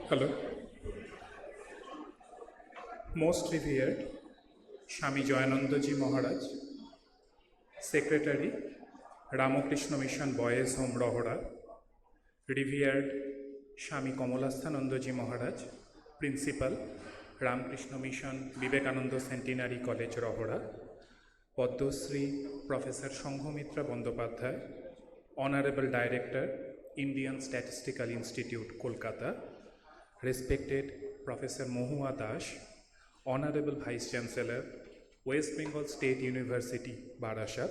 Hello. Most revered Swami Jayanandaji Maharaj, Secretary, Ramakrishna Mission Boys Home Rohora, revered Swami Kamalasthanandaji Maharaj, Principal, Ramakrishna Mission Vivekananda Centenary College Rohora, Padmasri Professor Shanghomitra Bandopadhyay, Honorable Director, Indian Statistical Institute, Kolkata, respected Professor Mohua Dash, Honorable Vice Chancellor, West Bengal State University, Barashat,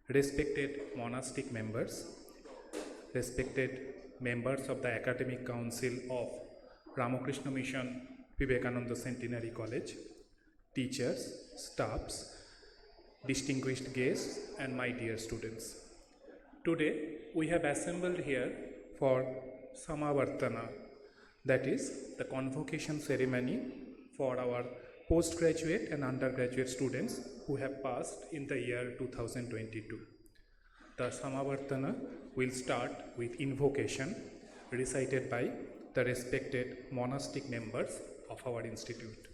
respected monastic members, respected members of the Academic Council of Ramakrishna Mission Vivekananda Centenary College, teachers, staffs, distinguished guests, and my dear students. Today, we have assembled here for Samavartana, that is the convocation ceremony for our postgraduate and undergraduate students who have passed in the year 2022. The Samavartana will start with invocation recited by the respected monastic members of our institute.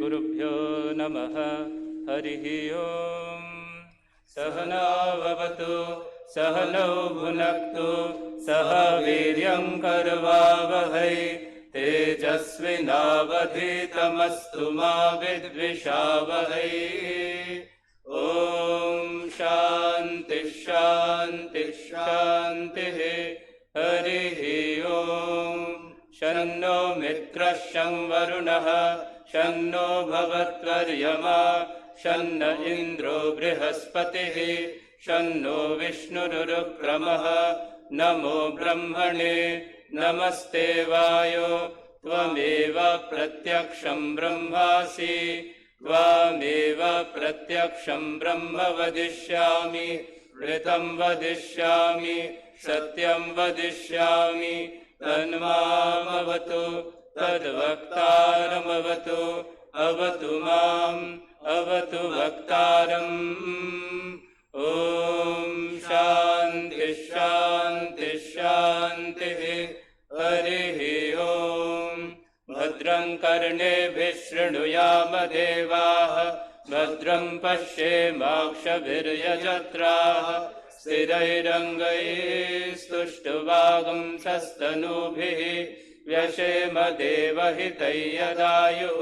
गुरुभ्यो नमः हरिः ओम् सहना भवतु सहनौ भुनक्तु सह वीर्यं करवावहै तेजस्विनावधीतमस्तु मा विद्विषावहै ॐ शान्ति शान्ति शान्तिः हरिः ओम् शन्नो मित्रः शं वरुणः शन्नो भवत्वर्यमा शन्न इन्द्रो बृहस्पतिः शन्नो विष्णुरुक्रमः नमो ब्रह्मणे नमस्ते वायो त्वमेव प्रत्यक्षं ब्रह्मासि त्वामेव प्रत्यक्षं ब्रह्म वदिष्यामि ऋतं वदिष्यामि सत्यं वदिष्यामि तन्मामवतु तद्वक्तारमवतु अवतु माम् अवतु वक्तारम् ॐ शान्ति शान्ति शान्तिः हरिः ॐ भद्रं कर्णेभिः शृणुयाम देवाः भद्रं पश्येमाक्षभिर्यजत्राः स्थिरैरङ्गैस्तुष्टुवागुंसस्तनूभिः व्यशेम देवहितै यदायुः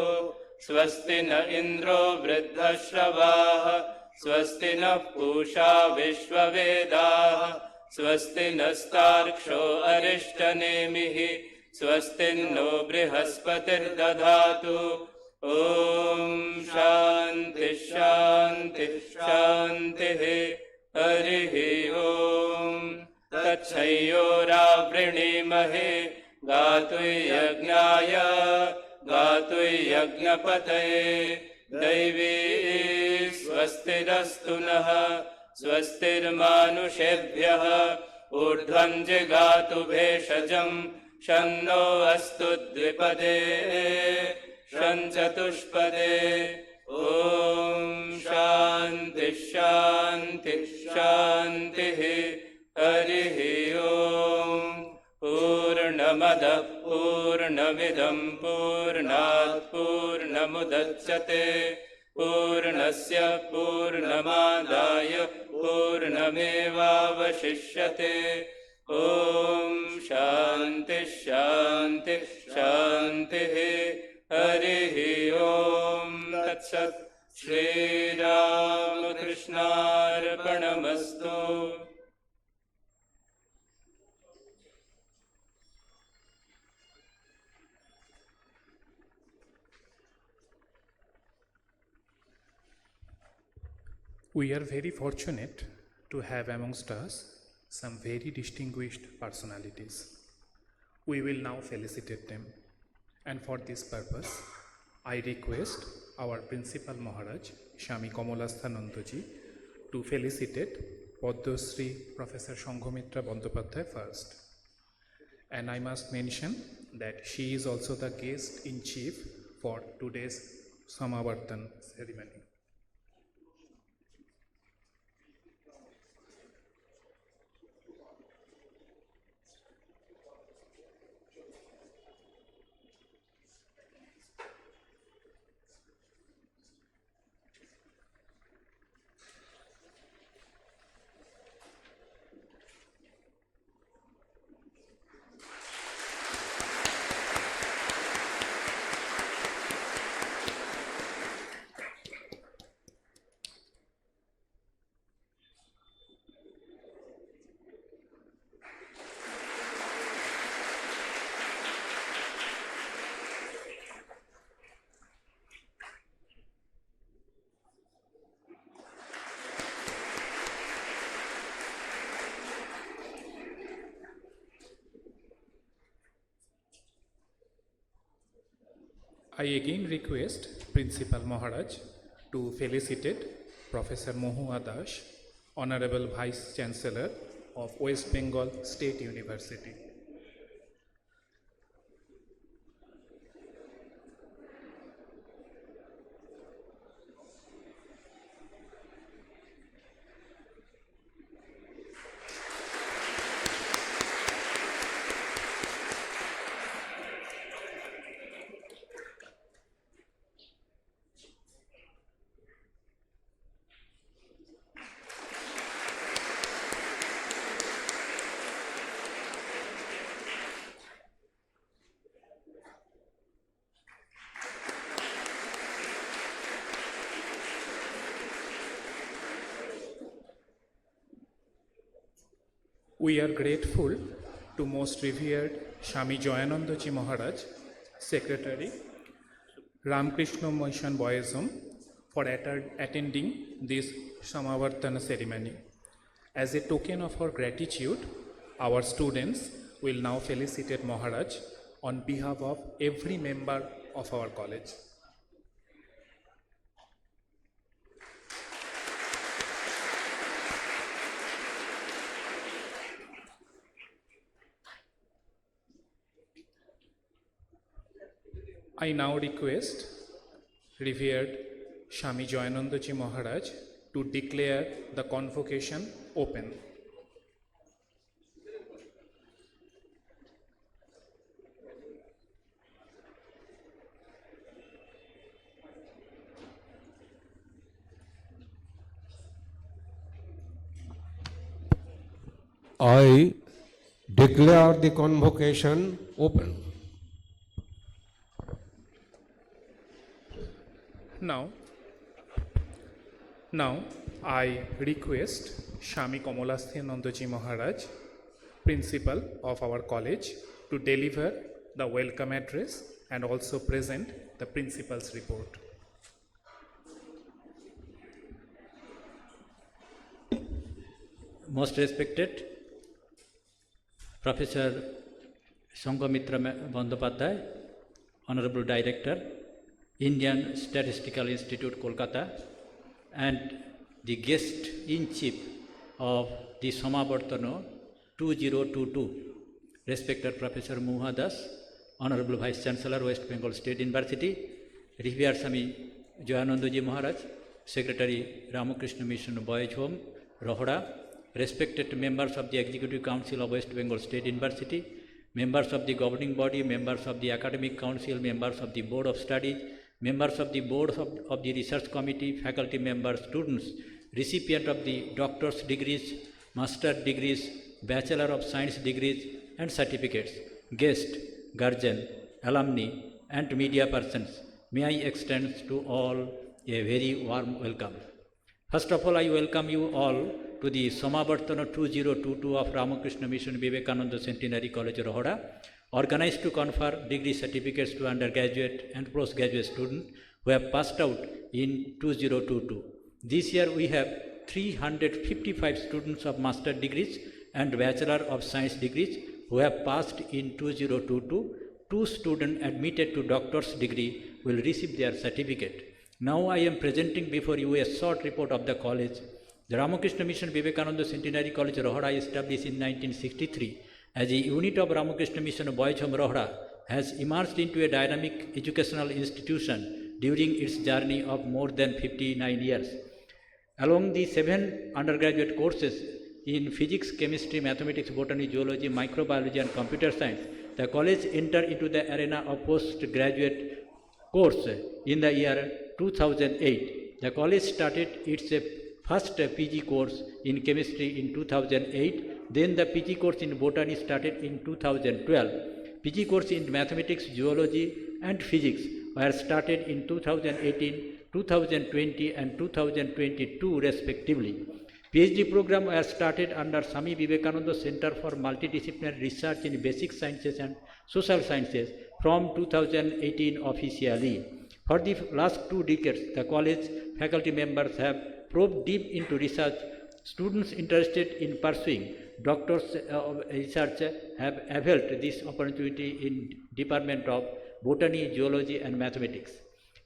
स्वस्ति न इन्द्रो वृद्धश्रवाः स्वस्ति नः पूषा विश्ववेदाः स्वस्ति नस्तार्क्ष्यो अरिष्टनेमिः स्वस्ति नो बृहस्पतिर्दधातु ॐ शान्ति शान्ति शान्तिः हरिः ॐ तच्छयोरावृणीमहे गातुयज्ञाय गातुयज्ञपतये दैवी स्वस्तिरस्तु नः स्वस्तिर्मानुषेभ्यः ऊर्ध्वं जिगातु भेषजं शन्नो अस्तु द्विपदे शं चतुष्पदे ॐ शान्ति शान्ति शान्तिः हरिः ॐ पूर्णमदः पूर्णमिदं पूर्णात् पूर्णमुदच्यते पूर्णस्य पूर्णमादाय पूर्णमेवावशिष्यते ॐ शान्ति शान्ति शान्तिः हरिः ॐ तत्सत् श्रीरामकृष्णार्पणमस्तु। We are very fortunate to have amongst us some very distinguished personalities. We will now felicitate them, and for this purpose, I request our Principal Maharaj, Swami Kamalasthanandaji, to felicitate Padmasri Professor Shanghomitra Bandopadhyay first. And I must mention that she is also the guest in chief for today's Samavartana ceremony. I again request Principal Maharaj to felicitate Professor Mohua Das, Honorable Vice Chancellor of West Bengal State University. We are grateful to most revered Swami Jayanandaji Maharaj, Secretary, Ramakrishna Mission Boys Home, for attending this Samavartana ceremony. As a token of our gratitude, our students will now felicitate Maharaj on behalf of every member of our college. I now request revered Swami Jayanandaji Maharaj to declare the convocation open. I declare the convocation open. Now, I request Swami Kamalasthanandaji Maharaj, Principal of our college, to deliver the welcome address and also present the Principal's report. Most respected Professor Sanghamitra Bandyopadhyay, Honorable Director, Indian Statistical Institute, Kolkata, and the guest in chief of the Samavartana 2022, respected Professor Mohua Das, Honorable Vice Chancellor, West Bengal State University, revered Swami Jayanandaji Maharaj, Secretary, Ramakrishna Mission Boys Home, Rohda, respected members of the Executive Council of West Bengal State University, members of the governing body, members of the Academic Council, members of the Board of Studies, members of the Board of the Research Committee, faculty members, students, recipient of the doctor's degrees, master's degrees, Bachelor of Science degrees and certificates, guests, guardian, alumni and media persons, may I extend to all a very warm welcome. First of all, I welcome you all to the Samavartana 2022 of Ramakrishna Mission Vivekananda Centenary College, Rohda, organized to confer degree certificates to undergraduate and postgraduate students who have passed out in 2022. This year we have 355 students of master degrees and Bachelor of Science degrees who have passed in 2022. 2 students admitted to doctor's degree will receive their certificate. Now I am presenting before you a short report of the college. The Ramakrishna Mission Vivekananda Centenary College, Rohda, established in 1963, as a unit of Ramakrishna Mission Boys Home Rohra has emerged into a dynamic educational institution during its journey of more than 59 years. Along the 7 undergraduate courses in physics, chemistry, mathematics, botany, zoology, microbiology, and computer science, the college entered into the arena of postgraduate course in the year 2008. The college started its first PG course in chemistry in 2008, then the PG course in botany started in 2012. PG course in mathematics, zoology, and physics were started in 2018, 2020, and 2022 respectively. PhD program was started under Swami Vivekananda Center for Multidisciplinary Research in Basic Sciences and Social Sciences from 2018 officially. For the last 2 decades, the college faculty members have probed deep into research. Students interested in pursuing doctors of research have availed this opportunity in Department of Botany, Zoology, and Mathematics.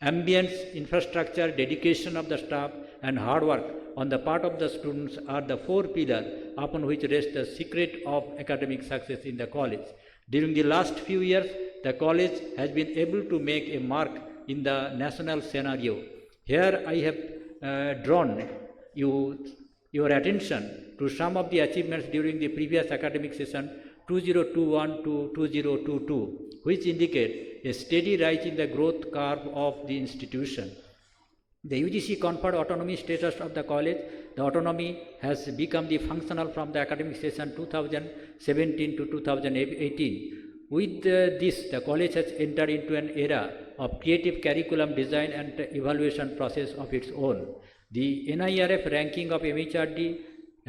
Ambience, infrastructure, dedication of the staff, and hard work on the part of the students are the 4 pillars upon which rests the secret of academic success in the college. During the last few years, the college has been able to make a mark in the national scenario. Here I have drawn your attention to some of the achievements during the previous academic session 2021 to 2022, which indicate a steady rise in the growth curve of the institution. The UGC conferred autonomy status of the college. The autonomy has become the functional from the academic session 2017 to 2018. With this, the college has entered into an era of creative curriculum design and evaluation process of its own. The NIRF ranking of MHRD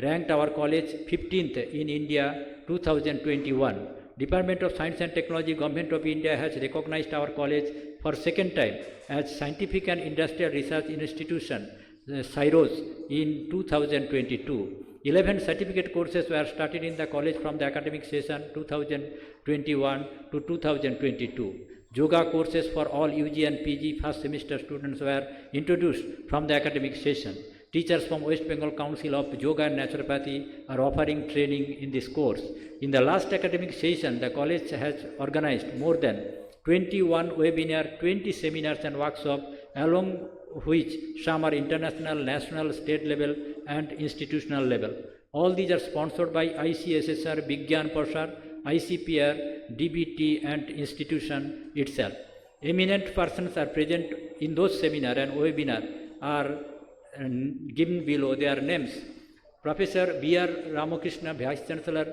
ranked our college 15th in India 2021. Department of Science and Technology, Government of India has recognized our college for second time as Scientific and Industrial Research Institution, CIROS, in 2022. 11 certificate courses were started in the college from the academic session 2021 to 2022. Yoga courses for all UG and PG first semester students were introduced from the academic session. Teachers from West Bengal Council of Yoga and Naturopathy are offering training in this course. In the last academic session, the college has organized more than 21 webinars, 20 seminars and workshops, along which some are international, national, state level and institutional level. All these are sponsored by ICSSR, Vigyan Prasar, ICPR, DBT and institution itself. Eminent persons are present in those seminars and webinars are given below their names. Professor B.R. Ramakrishna, Vice Chancellor,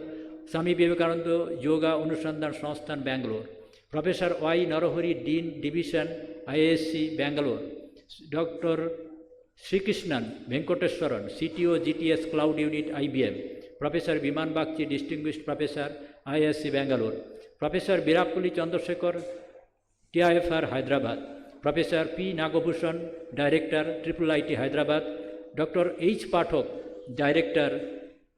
Swami Vivekananda Yoga Anusandhan Sansthan, Bangalore. Professor Y. Narahari, Dean, Division, IISc, Bangalore. Dr. Sri Krishnan Venkateswaran, CTO, GTS Cloud Unit, IBM. Professor Biman Bakchi, Distinguished Professor, IISc, Bangalore. Professor Virakuli Chandrasekhar, TIFR, Hyderabad. Professor P. Nagabhushan, Director, IIIT, Hyderabad. Dr. H. Pathak, Director,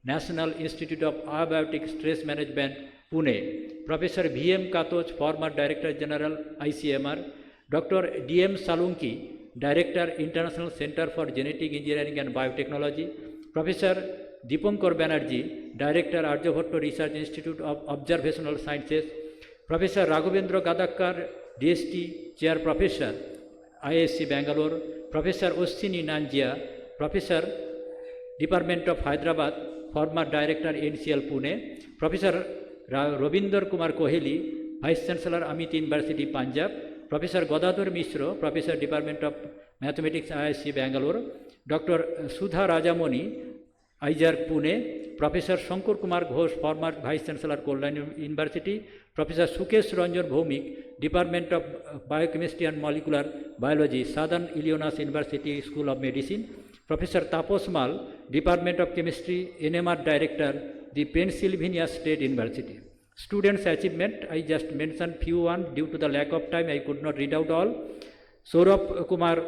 National Institute of Abiotic Stress Management, Pune. Professor V. M. Katoj, former Director General, ICMR. Dr. D. M. Salunki, Director, International Center for Genetic Engineering and Biotechnology. Professor Dipankar Banerjee, Director, Aryabhatta Research Institute of Observational Sciences. Professor Raghavendra Gadakar, DST, Chair Professor, IISc, Bangalore. Professor Ossini Nanjia, Professor, Department of Hyderabad, former Director, NCL, Pune. Professor Ravinder Kumar Koheli, Vice Chancellor, Amit University, Punjab. Professor Godadhar Mishra, Professor, Department of Mathematics, IISc, Bangalore. Dr. Sudha Rajamoni, IJAR, Pune. Professor Shankar Kumar Ghosh, former Vice Chancellor, Kolkata University. Professor Sukesh Ranjan Bhaumik, Department of Biochemistry and Molecular Biology, Southern Illinois University School of Medicine. Professor Tapos Mal, Department of Chemistry, NMR Director, the Pennsylvania State University. Students' achievement, I just mentioned few one. Due to the lack of time, I could not read out all. Saurabh Kumar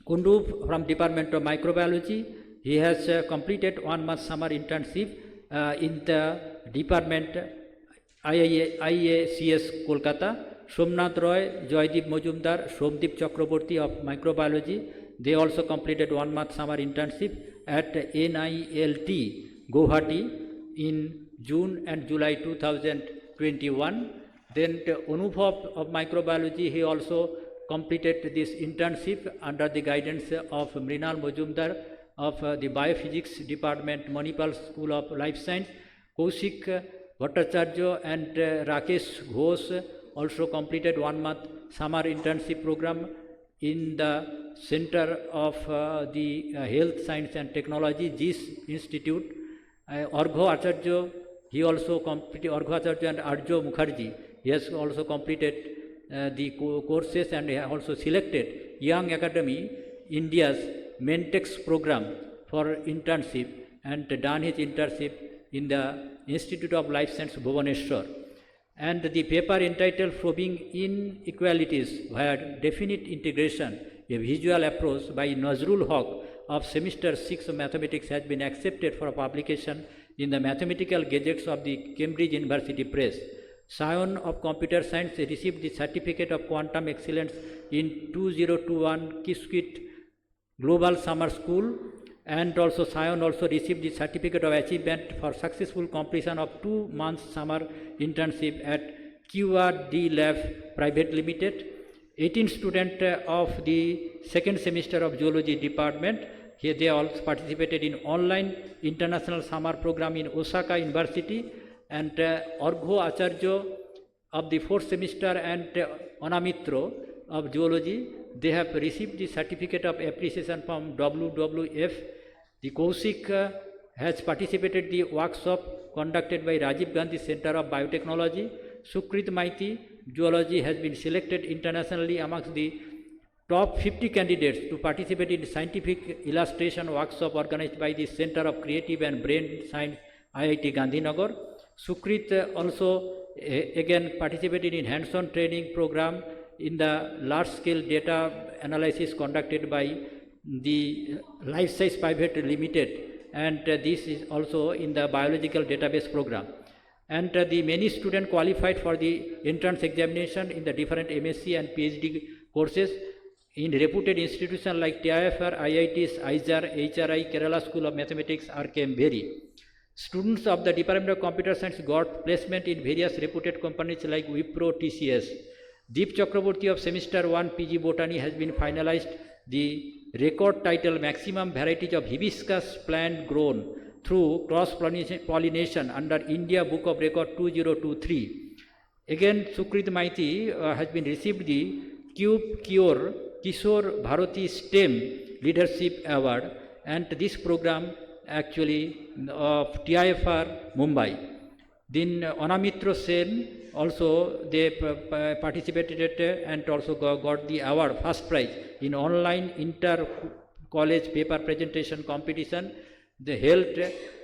Kundu from Department of Microbiology. He has completed 1 month summer internship in the Department IACS Kolkata. Somnath Roy, Joydeep Majumdar, Somdeep Chakraborty of Microbiology. They also completed 1 month summer internship at NILT Guwahati in June and July 2021. Then the Anubhav of microbiology, he also completed this internship under the guidance of Mrinal Majumdar of the Biophysics Department, Manipal School of Life Science. Kaushik Bhattacharya and Rakesh Ghosh also completed 1 month summer internship program in the Center of the Health Science and Technology, JIS Institute. Argho Acharya, he also completed, Argho Acharya and Arjo Mukherjee, he has also completed the courses and also selected Young Academy India's Mentex program for internship and done his internship in the Institute of Life Science Bhubaneswar. And the paper entitled Probing Inequalities via Definite Integration, a visual approach by Nazrul Haq of semester 6 of mathematics has been accepted for publication in the Mathematical Gazettes of the Cambridge University Press. Sion of Computer Science received the Certificate of Quantum Excellence in 2021 Kiswit Global Summer School, and also Sion also received the Certificate of Achievement for successful completion of 2 months summer internship at QRD Lab Private Limited. 18 students of the second semester of Zoology Department, here they also participated in online international summer program in Osaka University. And Argho Acharya of the 4th semester and Anamitro of Zoology, they have received the Certificate of Appreciation from WWF. The Kaushik has participated in the workshop conducted by Rajiv Gandhi Center of Biotechnology. Sukrit Maiti, Zoology, has been selected internationally amongst the top 50 candidates to participate in the scientific illustration workshop organized by the Center of Creative and Brain Science, IIT Gandhinagar. Sukrit also again participated in hands-on training program in the large-scale data analysis conducted by the Life Science Private Limited, and this is also in the biological database program. And the many students qualified for the entrance examination in the different MSc and PhD courses in reputed institutions like TIFR, IITs, IJAR, HRI, Kerala School of Mathematics, RKM, Berry. Students of the Department of Computer Science got placement in various reputed companies like Wipro, TCS. Deep Chakraborty of semester 1 PG Botany has been finalized the record title Maximum Varieties of Hibiscus Plant Grown through Cross Pollination under India Book of Record 2023. Again, Sukrit Maiti has been received the Kishore Bharati STEM Leadership Award, and this program actually of TIFR Mumbai. Then Anamitra Sen also they participated and also got the award first prize in online inter college paper presentation competition they held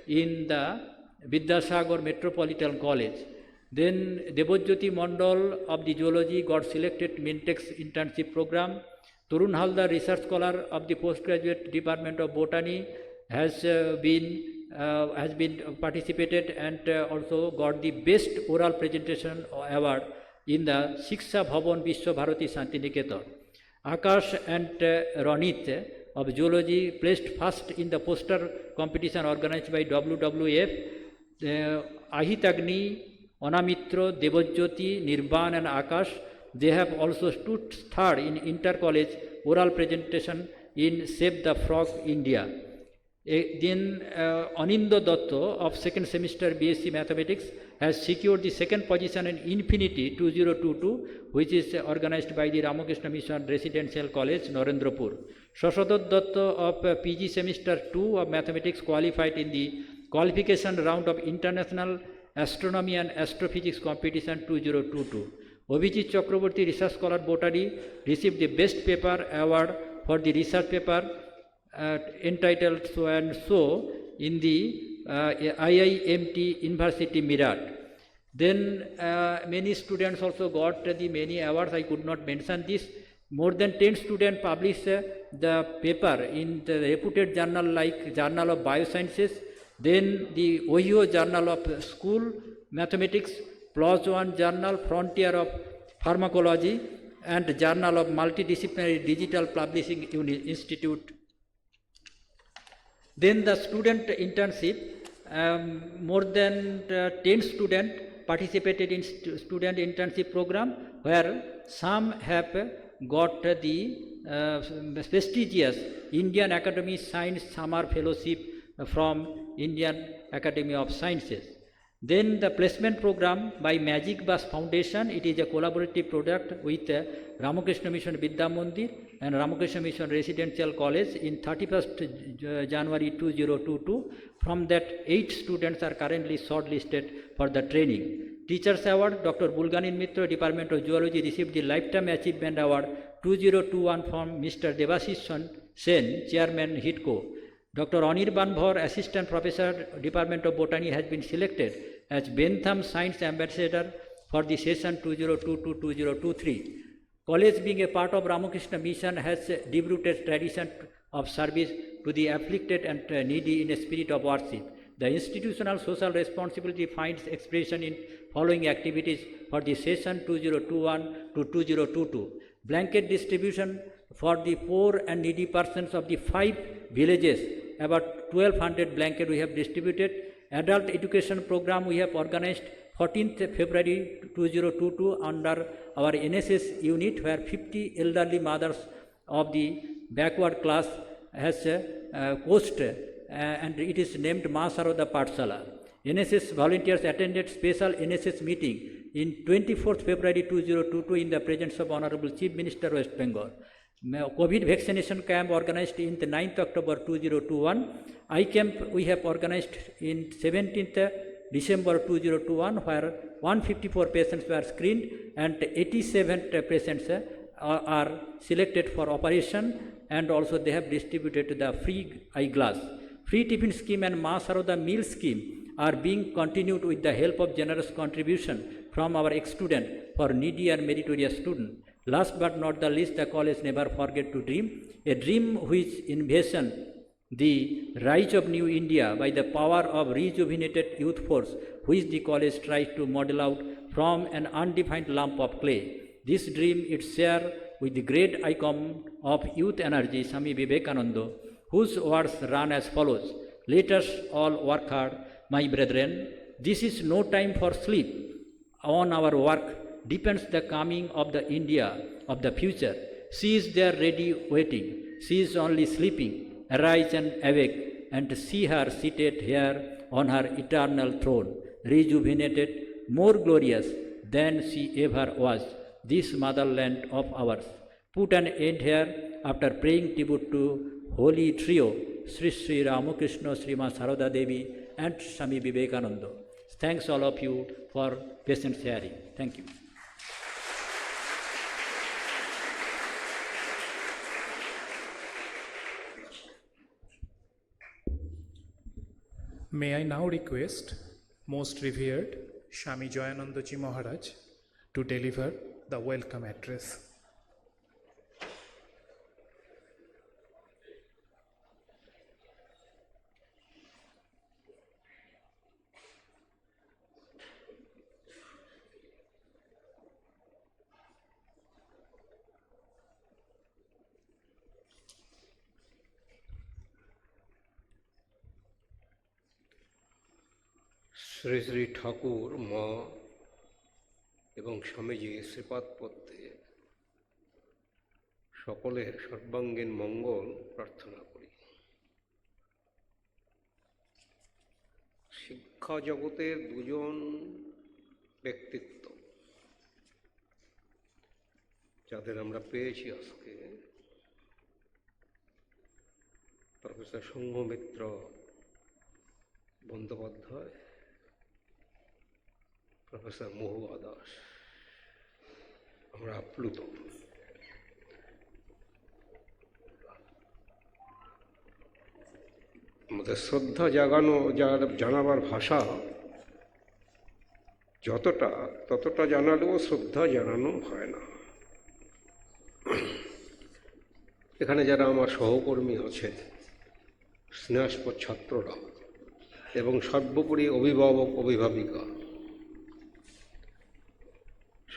in the Vidyasagar Metropolitan College. Then Debojyoti Mandal of the Zoology got selected Mintex internship program. Tarun Haldar, research scholar of the postgraduate department of botany, has been participated and also got the best oral presentation award in the Shiksha Bhavan Vishwa Bharati Shantiniketan. Akash and Ronit of Zoology placed first in the poster competition organized by WWF. Ahitagni, Anamitra, Devajyoti, Nirban and Akash, they have also stood third in inter-college oral presentation in Save the Frog, India. Then Anindo Dotto of second semester BSc Mathematics has secured the second position in Infinity 2022, which is organized by the Ramakrishna Mission Residential College, Narendrapur. Shashadot Dotto of PG semester 2 of Mathematics qualified in the qualification round of International Astronomy and Astrophysics Competition 2022. Abhijit Chakraborty, research scholar botany, received the best paper award for the research paper entitled So and So in the IIMT University Meerut. Then many students also got the many awards. I could not mention this. More than 10 students published the paper in the reputed journal like Journal of Biosciences, then the Ohio Journal of School Mathematics, PLOS ONE Journal, Frontier of Pharmacology, and Journal of Multidisciplinary Digital Publishing Institute. Then the student internship more than 10 students participated in student internship program, where some have got the prestigious Indian Academy Science Summer Fellowship from Indian Academy of Sciences. Then the placement program by Magic Bus Foundation, it is a collaborative product with Ramakrishna Mission Vidya Mandir and Ramakrishna Mission Residential College in 31st January 2022. From that, 8 students are currently shortlisted for the training. Teachers Award, Dr. Bulganin Mitra, Department of Zoology, received the Lifetime Achievement Award 2021 from Mr. Devashish Sen, Chairman HITCO. Dr. Anir Banbhor, Assistant Professor, Department of Botany, has been selected as Bentham Science Ambassador for the session 2022-2023. College, being a part of Ramakrishna Mission, has deep-rooted tradition of service to the afflicted and needy in a spirit of worship. The institutional social responsibility finds expression in following activities for the session 2021-2022. Blanket distribution for the poor and needy persons of the 5 villages. About 1200 blankets we have distributed. Adult education program we have organized 14th February 2022 under our NSS unit, where 50 elderly mothers of the backward class has coached and it is named Ma Saroda Pathshala. NSS volunteers attended special NSS meeting in 24th February 2022 in the presence of Honorable Chief Minister West Bengal. COVID vaccination camp organized in the 9th October 2021. Eye camp we have organized in 17th December 2021, where 154 patients were screened and 87 patients are selected for operation, and also they have distributed the free eyeglass. Free tiffin scheme and Ma Saroda meal scheme are being continued with the help of generous contribution from our ex-student for needy and meritorious student. Last but not the least, the college never forget to dream, a dream which envisions the rise of new India by the power of rejuvenated youth force, which the college tries to model out from an undefined lump of clay. This dream is shared with the great icon of youth energy, Swami Vivekananda, whose words run as follows: "Let us all work hard, my brethren. This is no time for sleep. On our work depends the coming of the India of the future. She is there ready waiting. She is only sleeping. Arise and awake, and see her seated here on her eternal throne, rejuvenated, more glorious than she ever was. This motherland of ours." Put an end here after praying tribute to holy trio, Sri Sri Ramakrishna, Srima Saroda Devi, and Swami Vivekananda. Thanks all of you for patient sharing. Thank you. May I now request most revered Swami Jayanandaji Maharaj to deliver the welcome address. Shri Shri Thakur, মা এবং স্বামীজি শ্রীপাদপদ্মে সকলের সর্বাঙ্গীন মঙ্গল প্রার্থনা করি। শিক্ষা জগতের দুজন ব্যক্তিত্ব যাদের আমরা পেয়েছি আজকে, প্রফেসর সংঘমিত্র বন্দ্যোপাধ্যায়, প্রফেসর মহুয়া দাস, আমরা আপ্লুত। আমাদের শ্রদ্ধা জানাবার ভাষা ততটা জানালেও শ্রদ্ধা জানানো হয় না। এখানে যারা আমার সহকর্মী আছেন, স্নেহাস্পদ ছাত্ররা এবং সর্বোপরি অভিভাবক অভিভাবিকা,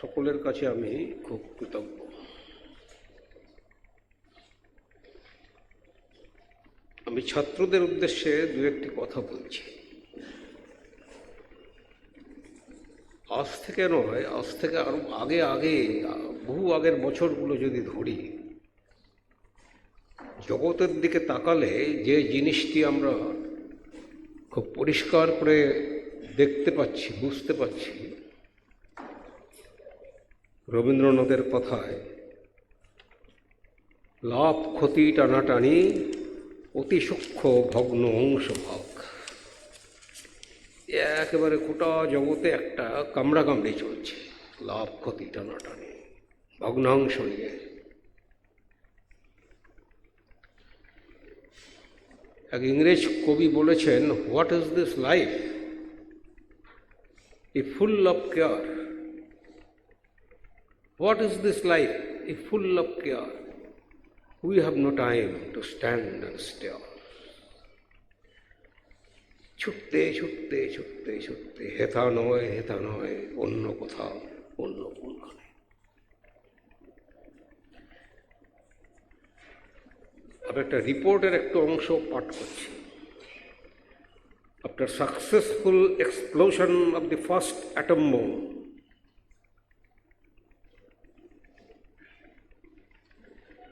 সকলের কাছে আমি খুব কৃতজ্ঞ। আমি ছাত্রদের উদ্দেশ্যে দু একটি কথা বলছি। আজ থেকে নয়, আজ থেকে আরো আগে আগে, বহু আগের বছরগুলো যদি ধরি, জগতের দিকে তাকালে যে জিনিসটি আমরা খুব পরিষ্কার করে দেখতে পাচ্ছি, বুঝতে পাচ্ছি, রবীন্দ্রনাথের কথায় লাভ ক্ষতি টানাটানি অতি সূক্ষ্ম ভগ্ন অংশ ভাগ। একেবারে গোটা জগতে একটা কামড়াকামড়ি চলছে, লাভ ক্ষতি টানাটানি ভগ্নাংশ নিয়ে। এক ইংরেজ কবি বলেছেন, what is this life if full of care? What is this life if full of care? We have no time to stand and stare. ছুটতে ছুটতে ছুটতে ছুটতে, হেথা নয় অন্য কোথাও, অন্য কোনখানে। আমি একটা রিপোর্টের একটু অংশ পাঠ করছি। After successful explosion of the first atom bomb,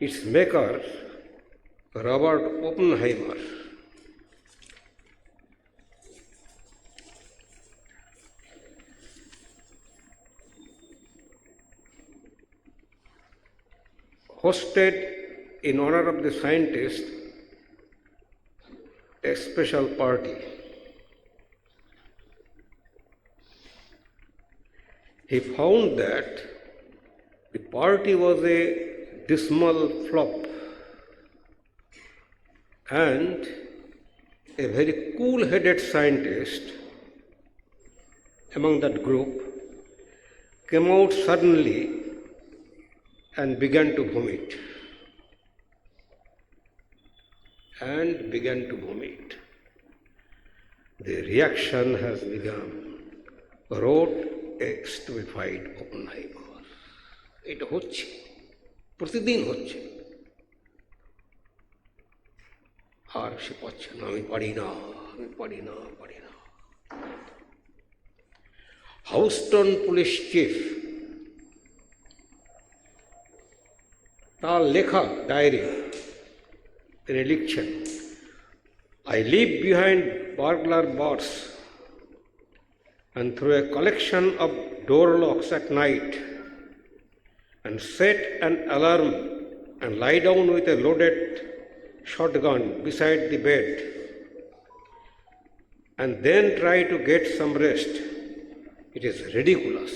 its maker, Robert Oppenheimer, hosted in honor of the scientist a special party. He found that the party was a dismal flop, and a very cool-headed scientist among that group came out suddenly and began to vomit. The reaction has begun, wrote a stupefied Oppenheimer. এটা হচ্ছে, প্রতিদিন হচ্ছে, আর সে পাচ্ছে না। আমি পারি না। Houston police chief তার লেখা ডায়েরি তিনি লিখছেন, I leave behind burglar bars and through a collection of door locks at night and set an alarm and lie down with a loaded shotgun beside the bed and then try to get some rest. It is ridiculous.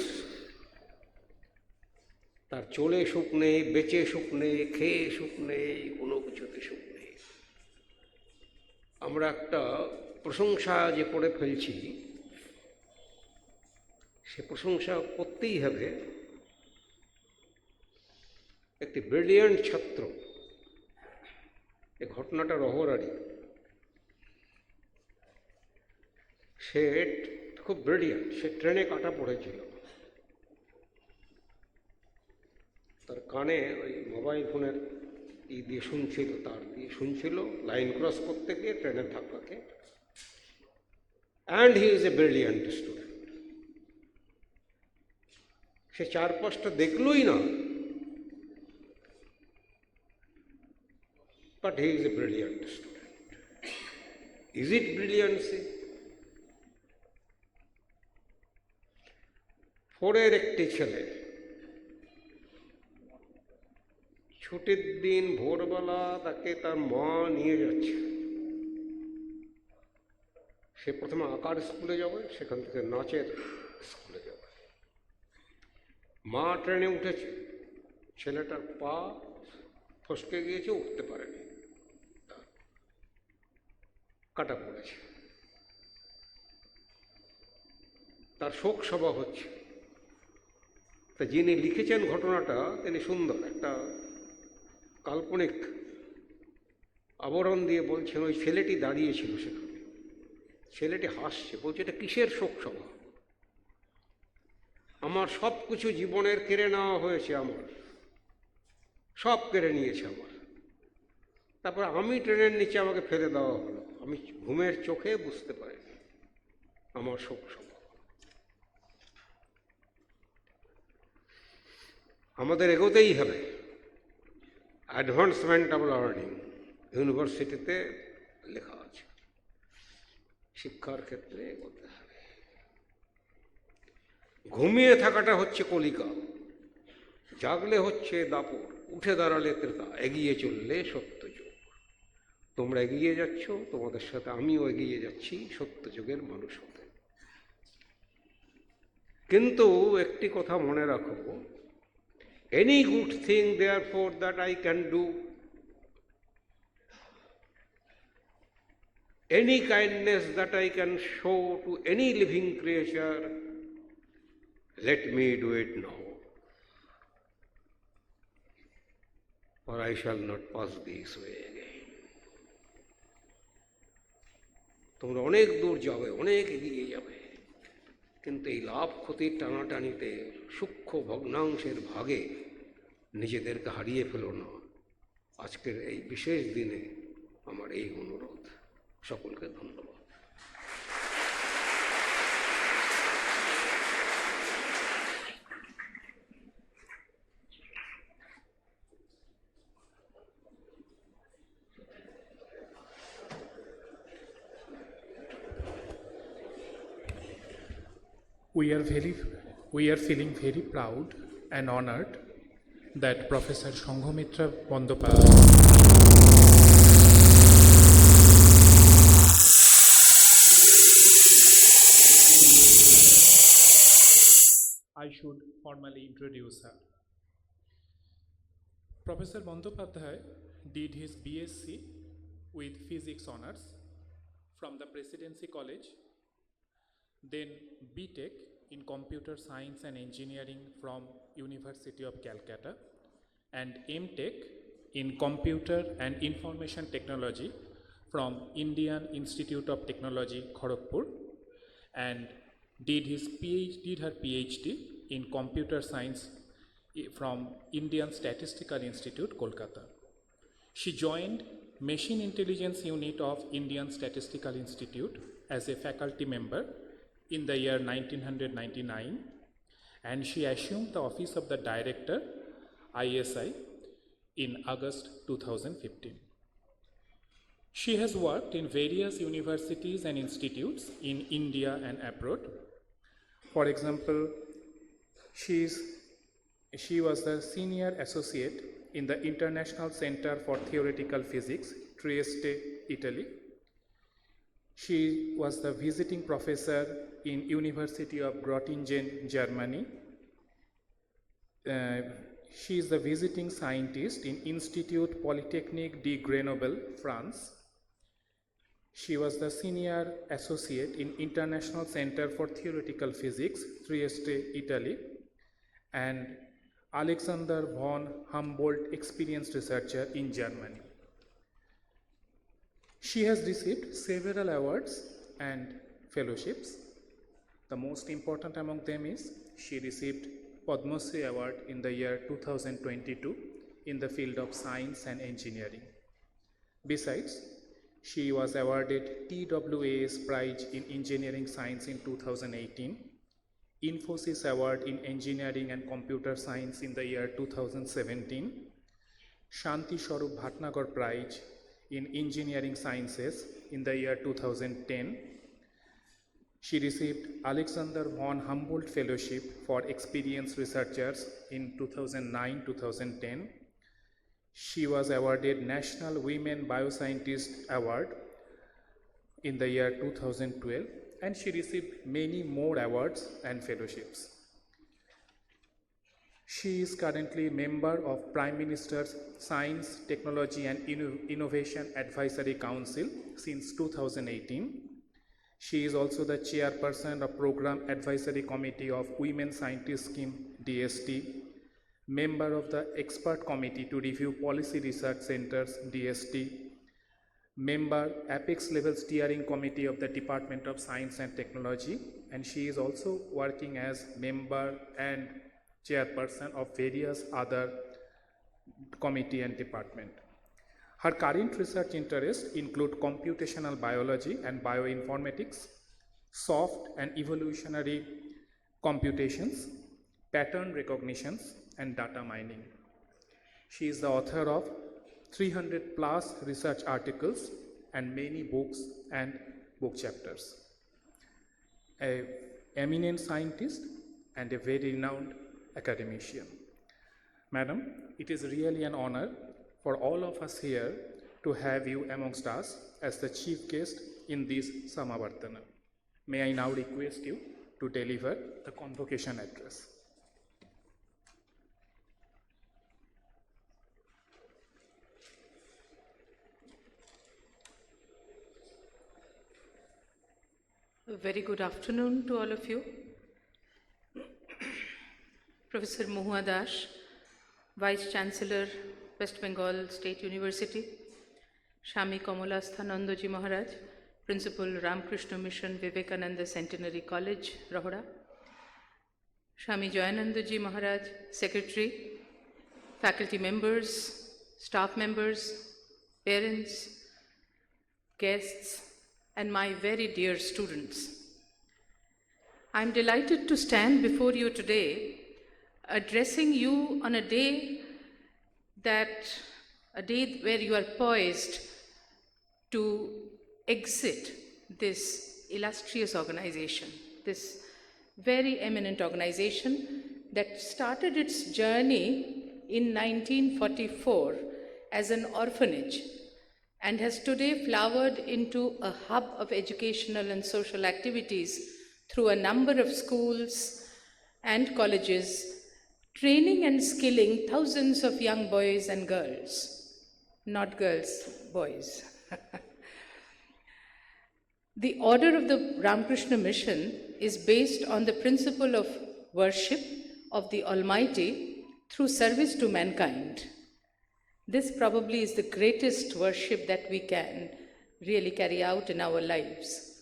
তার চলে সুখ নেই, বেঁচে সুখ নেই, খেয়ে সুখ নেই, কোনো কিছুতে সুখ নেই। আমরা একটা প্রশংসা যে করে ফেলছি, সে প্রশংসা করতেই হবে। একটি ব্রিলিয়ান্ট ছাত্র, এই ঘটনাটা রহরারি, সে খুব ব্রিলিয়ান্ট, সে ট্রেনে কাটা পড়েছিল। তার কানে ওই মোবাইল ফোনের দিয়ে শুনছিল, তার দিয়ে শুনছিল, লাইন ক্রস করতে গিয়ে ট্রেনের ধাক্কাকে। And he is a brilliant student. সে চারপাশটা দেখলই না, but he is a brilliant student. Is it brilliancy? ফোরের একটি ছেলে ছুটির দিন ভোরবেলা তাকে তার মা নিয়ে যাচ্ছে। সে প্রথমে আঁকার স্কুলে যাবে, সেখান থেকে নাচের স্কুলে যাবে। মা ট্রেনে উঠেছে, ছেলেটার পা ফসকে গিয়েছে, উঠতে পারেনি, কাটা পড়েছে। তার শোক সভা হচ্ছে। তা যিনি লিখেছেন ঘটনাটা, তিনি সুন্দর একটা কাল্পনিক আবরণ দিয়ে বলছেন, ওই ছেলেটি দাঁড়িয়েছিল সেখানে, ছেলেটি হাসছে, বলছে এটা কিসের শোক সভা? আমার সব কিছু জীবনের কেড়ে নেওয়া হয়েছে, আমার সব কেড়ে নিয়েছে আমার। তারপর আমি ট্রেনের নিচে আমাকে ফেলে দেওয়া হলো, আমি ঘুমের চোখে বুঝতে পারিনি আমার শোক সভা। আমাদের এগোতেই হবে। অ্যাডভান্সমেন্ট অফ লার্নিং ইউনিভার্সিটিতে লেখা আছে, শিক্ষার ক্ষেত্রে এগোতে হবে। ঘুমিয়ে থাকাটা হচ্ছে কলিকা, জাগলে হচ্ছে দাপর, উঠে দাঁড়ালে ত্রেতা, এগিয়ে চললে সত্যযুগ। তোমরা এগিয়ে যাচ্ছ, তোমাদের সাথে আমিও এগিয়ে যাচ্ছি সত্যযুগের মানুষ হতে। কিন্তু একটি কথা মনে রাখো, any good thing therefore that I can do, any kindness that I can show to any living creature, let me do it now, or I shall not pass this way again. তোমরা অনেক দূর যাবে, অনেক এগিয়ে যাবে, কিন্তু এই লাভ ক্ষতির টানাটানিতে সূক্ষ্ম ভগ্নাংশের ভাগে নিজেদেরকে হারিয়ে ফেলো না। আজকের এই বিশেষ দিনে আমার এই অনুরোধ। সকলকে ধন্যবাদ। We are feeling very proud and honored that Professor Sanghamitra Bandyopadhyay I should formally introduce her. Professor Bandyopadhyay did his BSc with Physics Honours from the Presidency College, then BTech in Computer Science and Engineering from University of Calcutta, and MTech in Computer and Information Technology from Indian Institute of Technology, Kharagpur, and did her PhD in Computer Science from Indian Statistical Institute, Kolkata. She joined Machine Intelligence Unit of Indian Statistical Institute as a faculty member in the year 1999, and she assumed the office of the Director, ISI, in August 2015. She has worked in various universities and institutes in India and abroad. For example, she was the Senior Associate in the International Center for Theoretical Physics, Trieste, Italy. She was the visiting professor in University of Göttingen, Germany. She is the visiting scientist in Institut Polytechnique de Grenoble, France. She was the senior associate in International Center for Theoretical Physics, Trieste, Italy, and Alexander von Humboldt Experienced Researcher in Germany. She has received several awards and fellowships. The most important among them is she received Padma Shri Award in the year 2022 in the field of science and engineering. Besides, she was awarded TWAS Prize in Engineering Science in 2018, Infosys Award in Engineering and Computer Science in the year 2017, Shanti Swarup Bhatnagar Prize in Engineering Sciences in the year 2010. She received Alexander von Humboldt Fellowship for Experienced Researchers in 2009-2010. She was awarded National Women Bioscientist Award in the year 2012, and she received many more awards and fellowships. She is currently member of Prime Minister's Science, Technology and Innovation Advisory Council since 2018. She is also the chairperson of Program Advisory Committee of Women Scientist Scheme, DST, member of the Expert Committee to Review Policy Research Centers, DST, member Apex Level Steering Committee of the Department of Science and Technology, and she is also working as member and chairperson of various other committee and department. Her current research interests include computational biology and bioinformatics, soft and evolutionary computations, pattern recognitions, and data mining. She is the author of 300 plus research articles and many books and book chapters. An eminent scientist and a very renowned academician. Madam, it is really an honor for all of us here to have you amongst us as the chief guest in this Samavartana. May I now request you to deliver the convocation address. A very good afternoon to all of you. Professor Mohua Das, Vice Chancellor, West Bengal State University, Swami Kamalasthanandaji Maharaj, Principal Ramakrishna Mission Vivekananda Centenary College, Rohda, Swami Jayanandaji Maharaj, Secretary, faculty members, staff members, parents, guests, and my very dear students. I am delighted to stand before you today, addressing you on a day where you are poised to exit this illustrious organization, this very eminent organization that started its journey in 1944 as an orphanage and has today flowered into a hub of educational and social activities through a number of schools and colleges, training and skilling thousands of young boys and girls. Not girls, boys. The order of the Ramakrishna Mission is based on the principle of worship of the Almighty through service to mankind. This probably is the greatest worship that we can really carry out in our lives.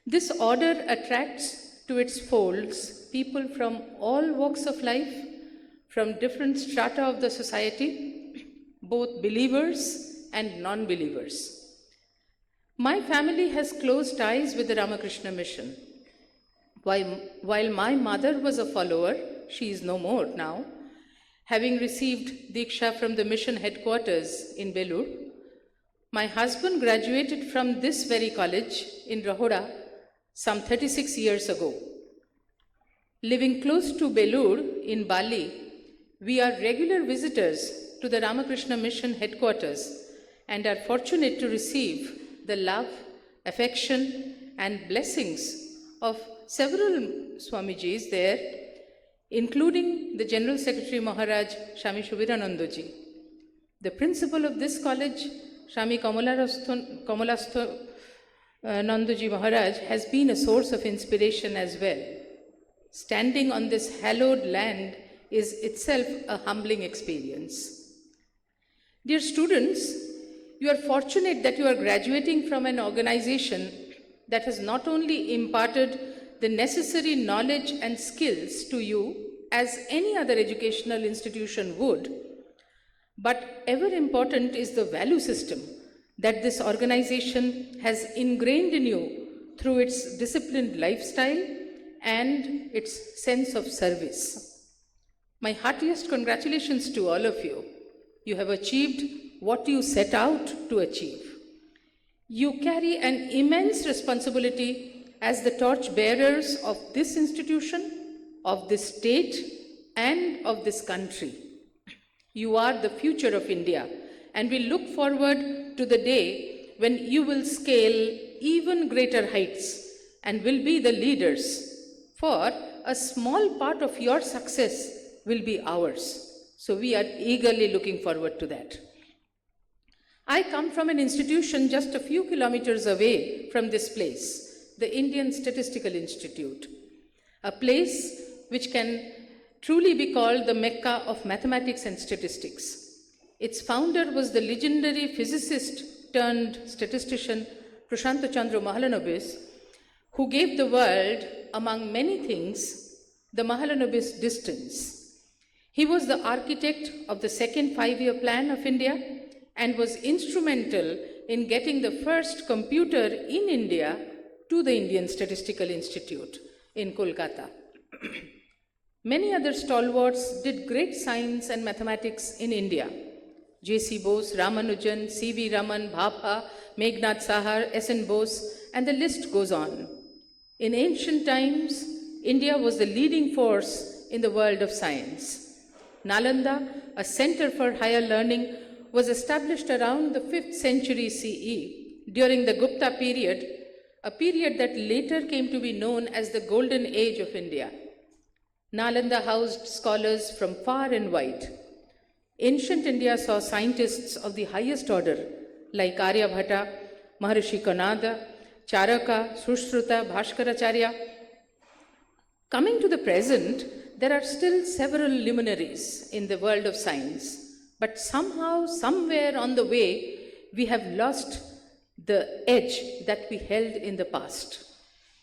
This order attracts to its folds people from all walks of life, from different strata of the society, both believers and non-believers. My family has close ties with the Ramakrishna Mission. While my mother was a follower, she is no more now, having received Diksha from the mission headquarters in Belur, my husband graduated from this very college in Rohda some 36 years ago. Living close to Belur in Bali, we are regular visitors to the Ramakrishna Mission headquarters and are fortunate to receive the love, affection, and blessings of several Swamijis there, including the General Secretary Maharaj, Swami Subiranandaji. The principal of this college, Swami Kamalasthanandaji Maharaj, has been a source of inspiration as well. Standing on this hallowed land is itself a humbling experience. Dear students, you are fortunate that you are graduating from an organization that has not only imparted the necessary knowledge and skills to you as any other educational institution would, but ever important is the value system that this organization has ingrained in you through its disciplined lifestyle and its sense of service. My heartiest congratulations to all of you. You have achieved what you set out to achieve. You carry an immense responsibility as the torch bearers of this institution, of this state, and of this country. You are the future of India, and we look forward to the day when you will scale even greater heights and will be the leaders, for a small part of your success will be ours. So we are eagerly looking forward to that. I come from an institution just a few kilometers away from this place, the Indian Statistical Institute, a place which can truly be called the Mecca of mathematics and statistics. Its founder was the legendary physicist turned statistician Prashant Chandra Mahalanobis, who gave the world, among many things, the Mahalanobis distance. He was the architect of the second five-year plan of India and was instrumental in getting the first computer in India to the Indian Statistical Institute in Kolkata. Many other stalwarts did great science and mathematics in India. J.C. Bose, Ramanujan, C.V. Raman, Bhabha, Meghnad Sahar, S.N. Bose, and the list goes on. In ancient times, India was the leading force in the world of science. Nalanda, a center for higher learning, was established around the 5th century CE during the Gupta period, a period that later came to be known as the Golden Age of India. Nalanda housed scholars from far and wide. Ancient India saw scientists of the highest order like Aryabhata, Maharishi Kanada, Charaka, Sushruta, Bhaskaracharya. Coming to the present, there are still several luminaries in the world of science, but somehow, somewhere on the way, we have lost the edge that we held in the past.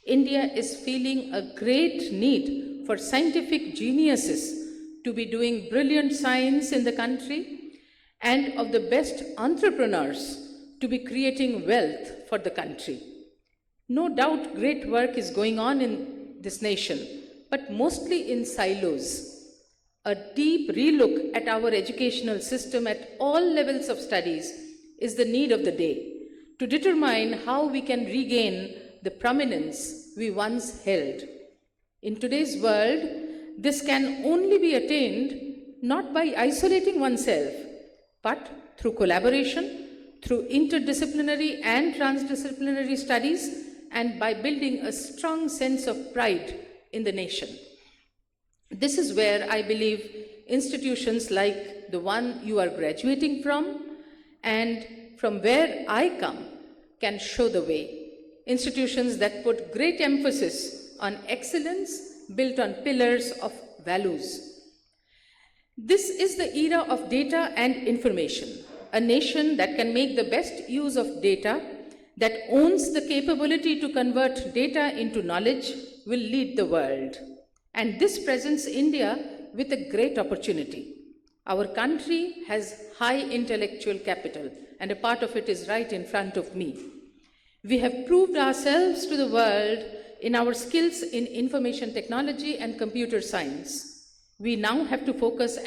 India is feeling a great need for scientific geniuses to be doing brilliant science in the country and of the best entrepreneurs to be creating wealth for the country. No doubt great work is going on in this nation, but mostly in silos. A deep relook at our educational system at all levels of studies is the need of the day to determine how we can regain the prominence we once held. In today's world, this can only be attained not by isolating oneself, but through collaboration, through interdisciplinary and transdisciplinary studies, and by building a strong sense of pride in the nation. This is where I believe institutions like the one you are graduating from and from where I come can show the way. Institutions that put great emphasis on excellence built on pillars of values. This is the era of data and information. A nation that can make the best use of data, that owns the capability to convert data into knowledge, will lead the world. And this presents India with a great opportunity. Our country has high intellectual capital, and a part of it is right in front of me. We have proved ourselves to the world in our skills in information technology and computer science. We now have to focus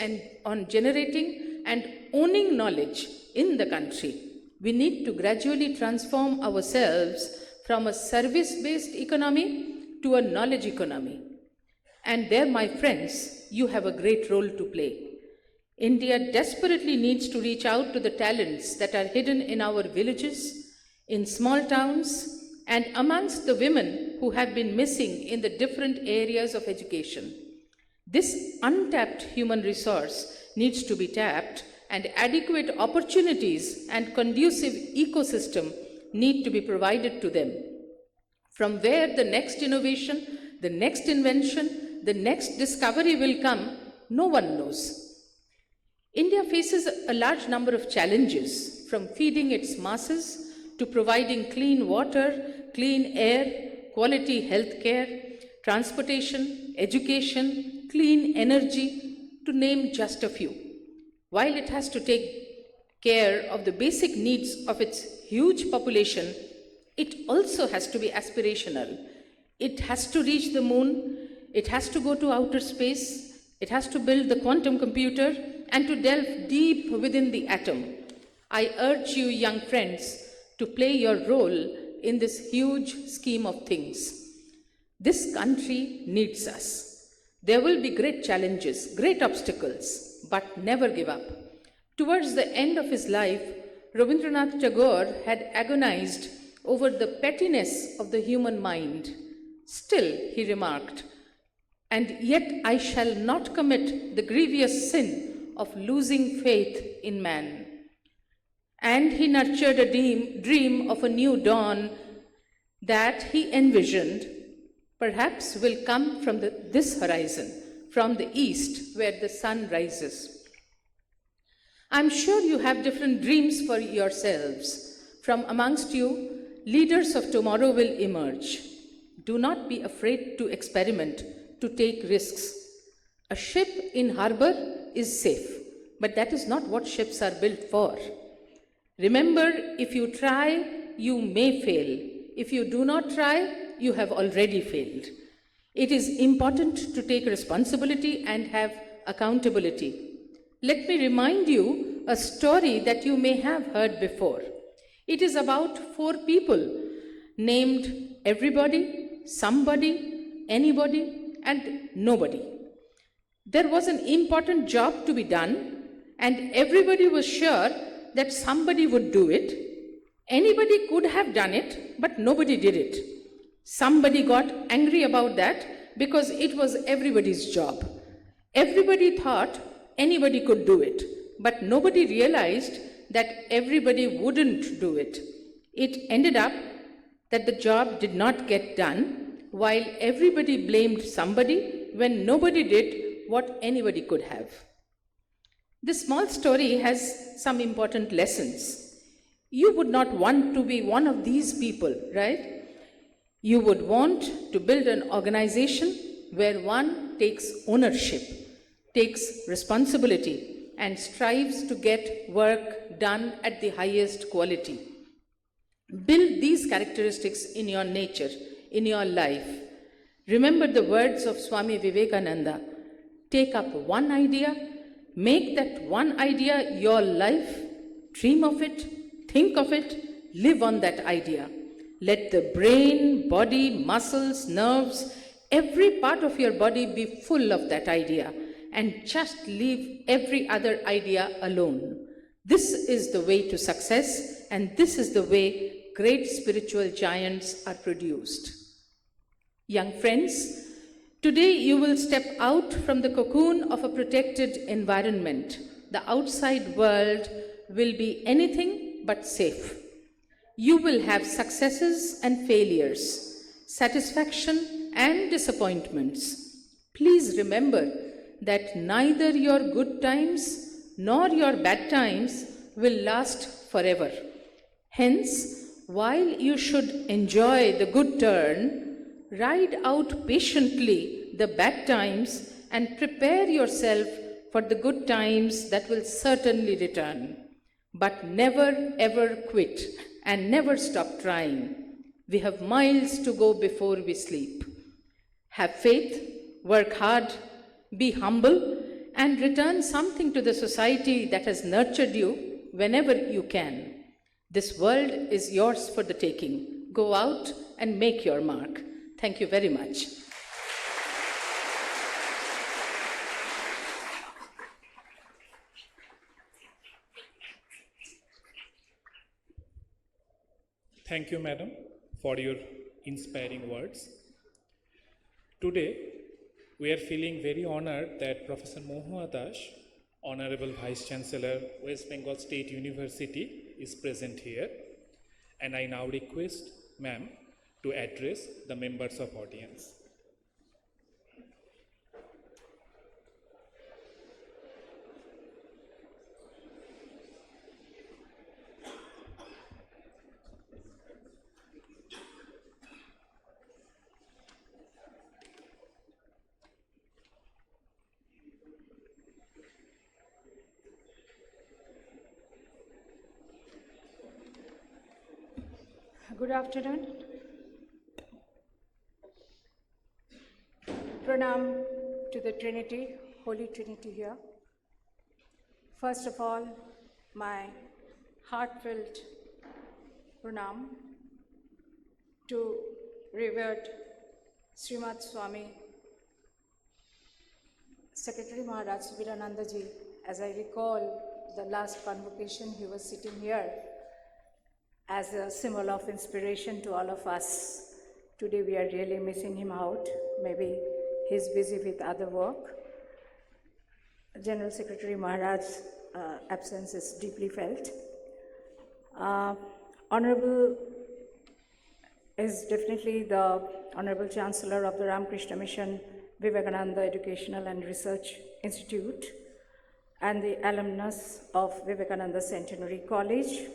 on generating and owning knowledge in the country. We need to gradually transform ourselves from a service-based economy to a knowledge economy. And there, my friends, you have a great role to play. India desperately needs to reach out to the talents that are hidden in our villages, in small towns, and amongst the women who have been missing in the different areas of education. This untapped human resource needs to be tapped, and adequate opportunities and conducive ecosystem need to be provided to them. From where the next innovation, the next invention, the next discovery will come, no one knows. India faces a large number of challenges, from feeding its masses to providing clean water, clean air, quality health care, transportation, education, clean energy, to name just a few. While it has to take care of the basic needs of its huge population, it also has to be aspirational. It has to reach the moon, it has to go to outer space, it has to build the quantum computer, and to delve deep within the atom. I urge you, young friends, to play your role in this huge scheme of things. This country needs us. There will be great challenges, great obstacles, but never give up. Towards the end of his life, Rabindranath Tagore had agonized over the pettiness of the human mind. Still, he remarked, "And yet I shall not commit the grievous sin of losing faith in man." And he nurtured a dream of a new dawn that he envisioned perhaps will come from this horizon, from the east where the sun rises. I'm sure you have different dreams for yourselves. From amongst you, leaders of tomorrow will emerge. Do not be afraid to experiment, to take risks. A ship in harbor is safe, but that is not what ships are built for. Remember, if you try, you may fail. If you do not try, you have already failed. It is important to take responsibility and have accountability. Let me remind you a story that you may have heard before. It is about 4 people named everybody, somebody, anybody, and nobody. There was an important job to be done, and everybody was sure that somebody would do it. Anybody could have done it, but nobody did it. Somebody got angry about that because it was everybody's job. Everybody thought anybody could do it, but nobody realized that everybody wouldn't do it. It ended up that the job did not get done, while everybody blamed somebody when nobody did what anybody could have. This small story has some important lessons. You would not want to be one of these people, right? You would want to build an organization where one takes ownership, takes responsibility, and strives to get work done at the highest quality. Build these characteristics in your nature, in your life. Remember the words of Swami Vivekananda. Take up one idea, make that one idea your life, dream of it, think of it, live on that idea. Let the brain, body, muscles, nerves, every part of your body be full of that idea, and just leave every other idea alone. This is the way to success, and this is the way great spiritual giants are produced. Young friends, today you will step out from the cocoon of a protected environment. The outside world will be anything but safe. You will have successes and failures, satisfaction and disappointments. Please remember that neither your good times nor your bad times will last forever. Hence, while you should enjoy the good turn, ride out patiently the bad times and prepare yourself for the good times that will certainly return. But never ever quit and never stop trying. We have miles to go before we sleep. Have faith, work hard, be humble, and return something to the society that has nurtured you whenever you can. This world is yours for the taking. Go out and make your mark. Thank you very much. Thank you, madam, for your inspiring words. Today, we are feeling very honored that Professor Mohua Dash, Honorable Vice Chancellor, West Bengal State University, is present here. And I now request ma'am to address the members of audience. Good afternoon. Pranam to the Trinity, Holy Trinity here. First of all, my heartfelt pranam to revered Srimad Swami Secretary Maharaj Vivekananda ji. As I recall the last convocation, he was sitting here as a symbol of inspiration to all of us. Today we are really missing him out. Maybe he's busy with other work. General Secretary Maharaj's absence is deeply felt. Honorable is definitely the Honorable Chancellor of the Ramakrishna Mission Vivekananda Educational and Research Institute and the alumnus of Vivekananda Centenary College.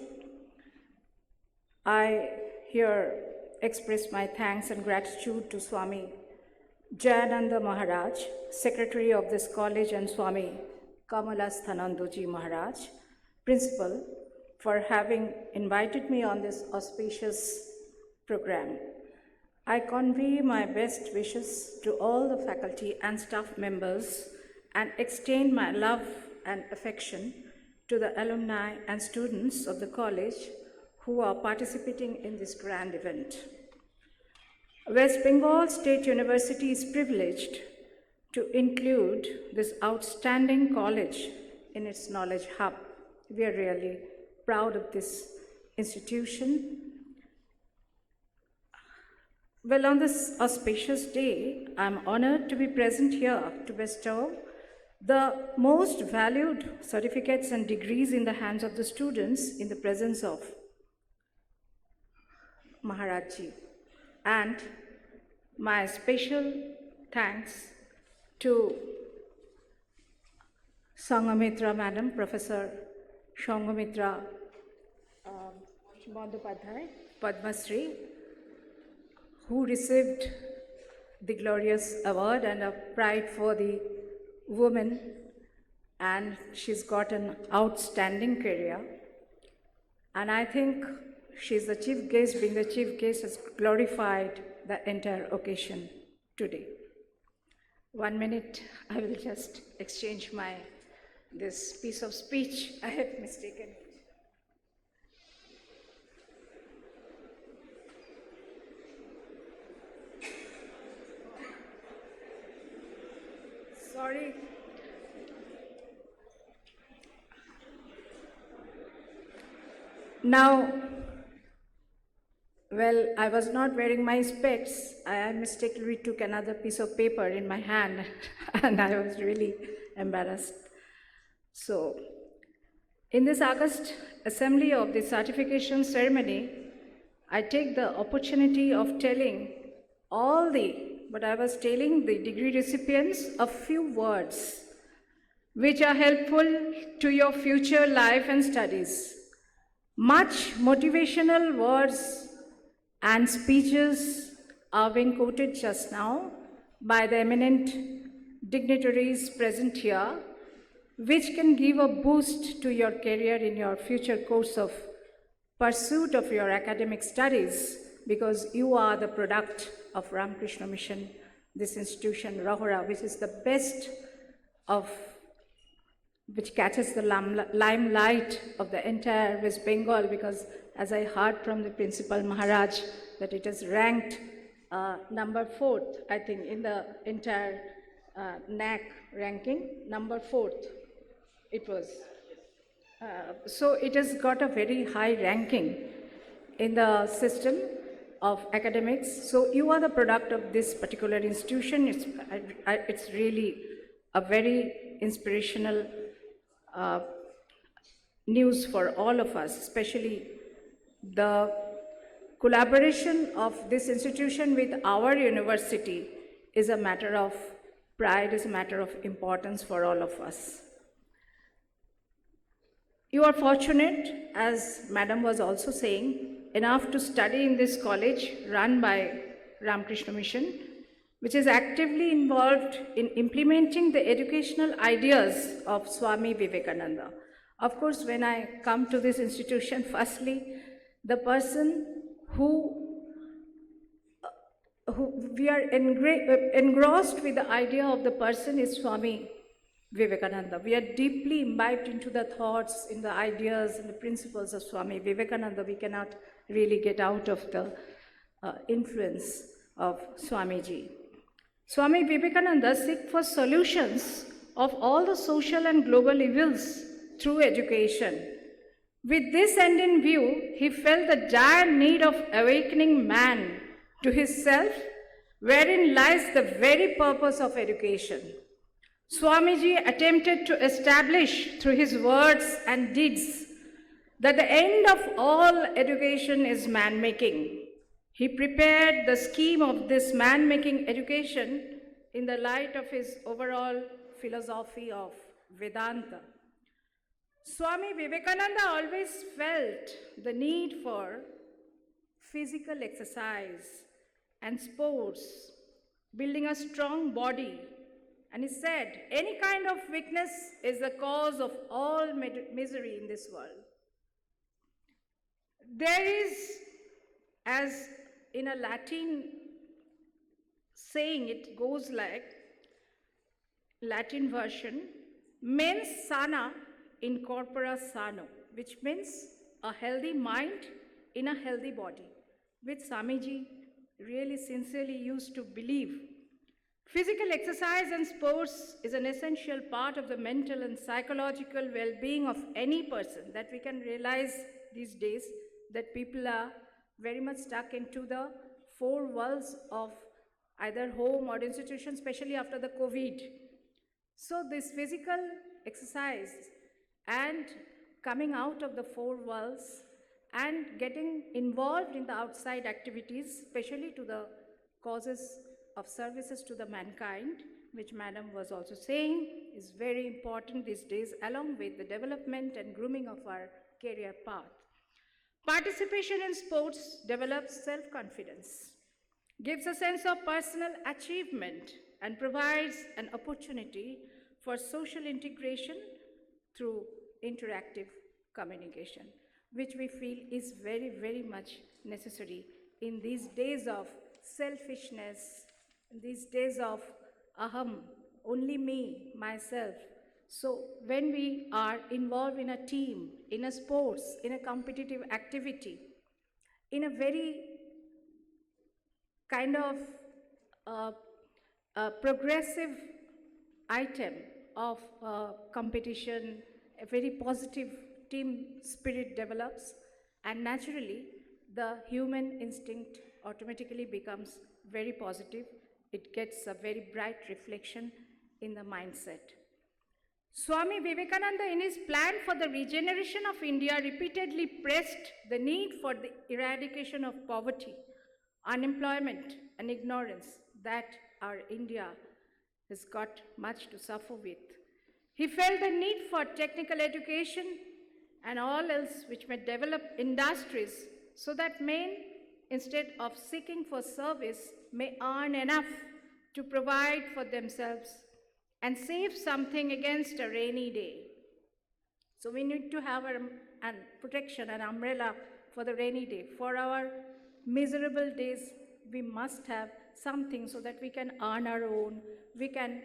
I here express my thanks and gratitude to Swami Jayananda Maharaj, Secretary of this college, and Swami Kamalasthanandoji Maharaj, Principal, for having invited me on this auspicious program. I convey my best wishes to all the faculty and staff members and extend my love and affection to the alumni and students of the college who are participating in this grand event. West Bengal State University is privileged to include this outstanding college in its knowledge hub. We are really proud of this institution. Well, on this auspicious day, I'm honored to be present here to bestow the most valued certificates and degrees in the hands of the students in the presence of Maharajji. And my special thanks to Sanghamitra Madam, Professor Sanghamitra Bandyopadhyay, Padma Shri, who received the glorious award and a pride for the woman, and she's got an outstanding career. And I think she's the chief guest, being the chief guest has glorified the entire occasion today. 1 minute, I will just exchange this piece of speech. I have mistaken it. Sorry. Now, well, I was not wearing my specs. I mistakenly took another piece of paper in my hand and I was really embarrassed. So, in this August assembly of the certification ceremony, I take the opportunity of telling the degree recipients a few words which are helpful to your future life and studies. Much motivational words and speeches are being quoted just now by the eminent dignitaries present here, which can give a boost to your career in your future course of pursuit of your academic studies, because you are the product of Ramakrishna Mission, this institution, Rahura, which is the best which catches the limelight of the entire West Bengal, because as I heard from the principal Maharaj, that it is ranked number 4th, I think, in the entire NAC ranking, number 4th it was. So it has got a very high ranking in the system of academics. So you are the product of this particular institution. It's really a very inspirational news for all of us, especially the collaboration of this institution with our university is a matter of pride, is a matter of importance for all of us. You are fortunate, as Madam was also saying, enough to study in this college run by Ramakrishna Mission, which is actively involved in implementing the educational ideas of Swami Vivekananda. Of course, when I come to this institution, firstly, the person who we are engrossed with the idea of the person is Swami Vivekananda. We are deeply imbibed into the thoughts, in the ideas and the principles of Swami Vivekananda. We cannot really get out of the influence of Swamiji. Swami Vivekananda sought for solutions of all the social and global evils through education. With this end in view, he felt the dire need of awakening man to his self, wherein lies the very purpose of education. Swamiji attempted to establish through his words and deeds that the end of all education is man-making. He prepared the scheme of this man-making education in the light of his overall philosophy of Vedanta. Swami Vivekananda always felt the need for physical exercise and sports, building a strong body. And he said, any kind of weakness is the cause of all misery in this world. There is, as in a Latin saying it goes like Latin version, mens sana in corpora sano, which means a healthy mind in a healthy body, which Swamiji really sincerely used to believe. Physical exercise and sports is an essential part of the mental and psychological well-being of any person, that we can realize these days that people are very much stuck into the four walls of either home or institution, especially after the COVID. So this physical exercise and coming out of the four walls and getting involved in the outside activities, especially to the causes of services to the mankind, which Madam was also saying, is very important these days, along with the development and grooming of our career path. Participation in sports develops self-confidence, gives a sense of personal achievement, and provides an opportunity for social integration through interactive communication, which we feel is very, very much necessary in these days of selfishness, in these days of aham, only me, myself. So when we are involved in a team, in a sports, in a competitive activity, in a very kind of progressive item of competition, a very positive team spirit develops, and naturally the human instinct automatically becomes very positive. It gets a very bright reflection in the mindset. Swami Vivekananda, in his plan for the regeneration of India, repeatedly pressed the need for the eradication of poverty, unemployment, and ignorance that our India has got much to suffer with. He felt the need for technical education and all else which may develop industries so that men, instead of seeking for service, may earn enough to provide for themselves and save something against a rainy day. So we need to have a protection, an umbrella for the rainy day. For our miserable days, we must have something so that we can earn our own, we can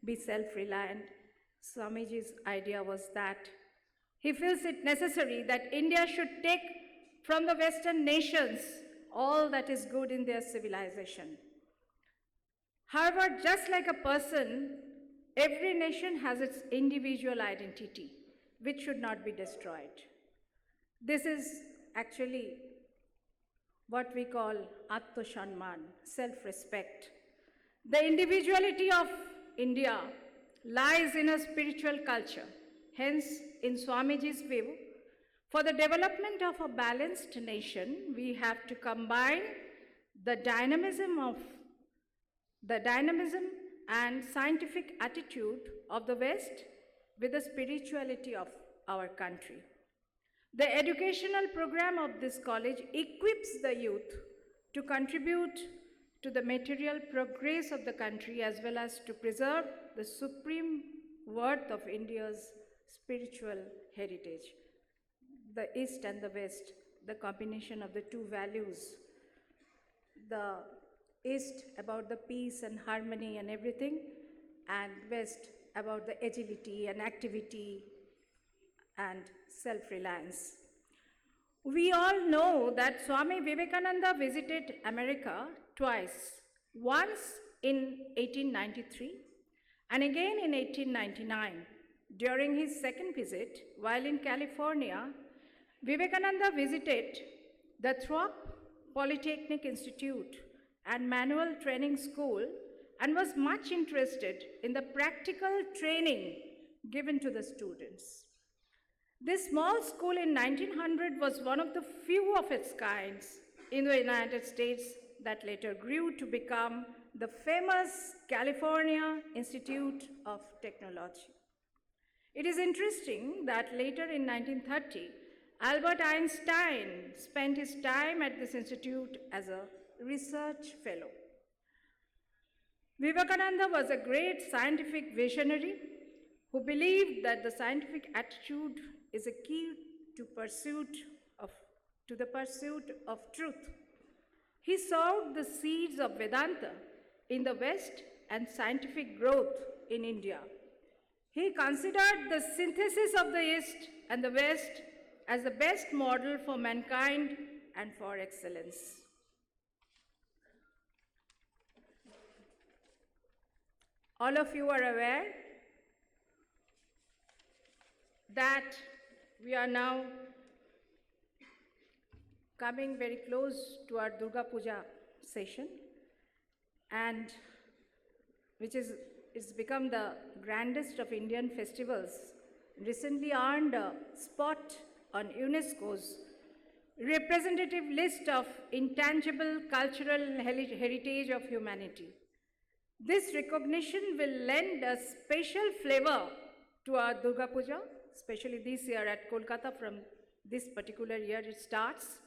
be self-reliant. Swamiji's idea was that he feels it necessary that India should take from the Western nations all that is good in their civilization. However, just like a person, every nation has its individual identity, which should not be destroyed. This is actually what we call Atma-Shanman, self-respect. The individuality of India lies in a spiritual culture. Hence, in Swamiji's view, for the development of a balanced nation, we have to combine the dynamism and scientific attitude of the West with the spirituality of our country. The educational program of this college equips the youth to contribute to the material progress of the country as well as to preserve the supreme worth of India's spiritual heritage. The East and the West, the combination of the two values, the East about the peace and harmony and everything, and West about the agility and activity and self-reliance. We all know that Swami Vivekananda visited America twice, once in 1893 and again in 1899. During his second visit, while in California, Vivekananda visited the Thorpe Polytechnic Institute and Manual Training School and was much interested in the practical training given to the students. This small school in 1900 was one of the few of its kinds in the United States that later grew to become the famous California Institute of Technology. It is interesting that later in 1930, Albert Einstein spent his time at this institute as a research fellow. Vivekananda was a great scientific visionary who believed that the scientific attitude is a key to the pursuit of truth. He sowed the seeds of Vedanta in the West and scientific growth in India. He considered the synthesis of the East and the West as the best model for mankind and for excellence. All of you are aware that we are now coming very close to our Durga Puja session, and it's become the grandest of Indian festivals, recently earned a spot on UNESCO's representative list of intangible cultural heritage of humanity. This recognition will lend a special flavor to our Durga Puja, especially this year at Kolkata. From this particular year it starts.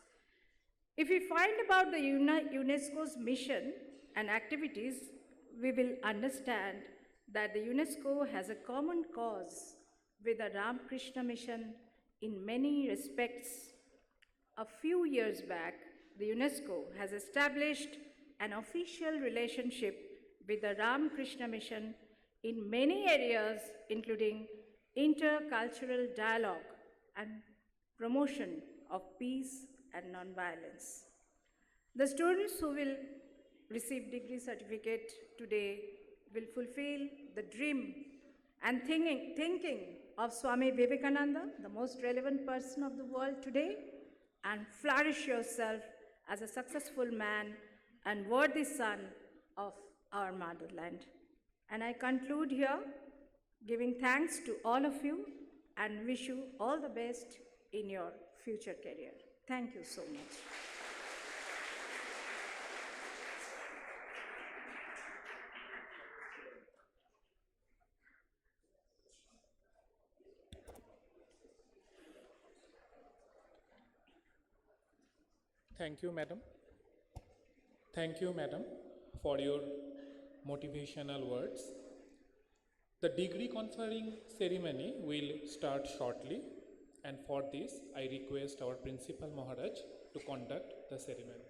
If we find about the UNESCO's mission and activities, we will understand that the UNESCO has a common cause with the Ramakrishna mission in many respects. A few years back, the UNESCO has established an official relationship with the Ramakrishna mission in many areas, including intercultural dialogue and promotion of peace and non-violence. The students who will receive degree certificate today will fulfill the dream and thinking of Swami Vivekananda, the most relevant person of the world today, and flourish yourself as a successful man and worthy son of our motherland. And I conclude here giving thanks to all of you and wish you all the best in your future career. Thank you so much. Thank you, madam. Thank you, madam, for your motivational words. The degree conferring ceremony will start shortly, and for this I request our Principal Maharaj to conduct the ceremony.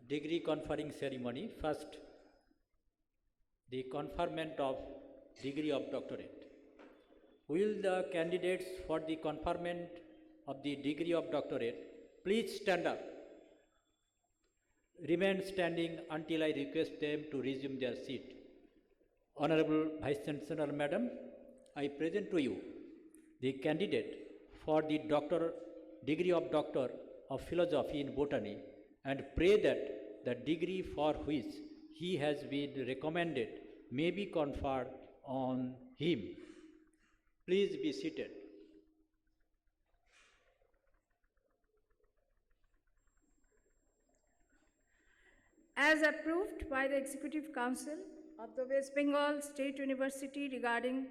Degree conferring ceremony. First, the conferment of degree of doctorate. Will the candidates for the conferment of the degree of doctorate please stand up? Remain standing until I request them to resume their seat. Honorable Vice Chancellor Madam, I present to you the candidate for the degree of Doctor of Philosophy in Botany, and pray that the degree for which he has been recommended may be conferred on him. Please be seated. As approved by the Executive Council of the West Bengal State University regarding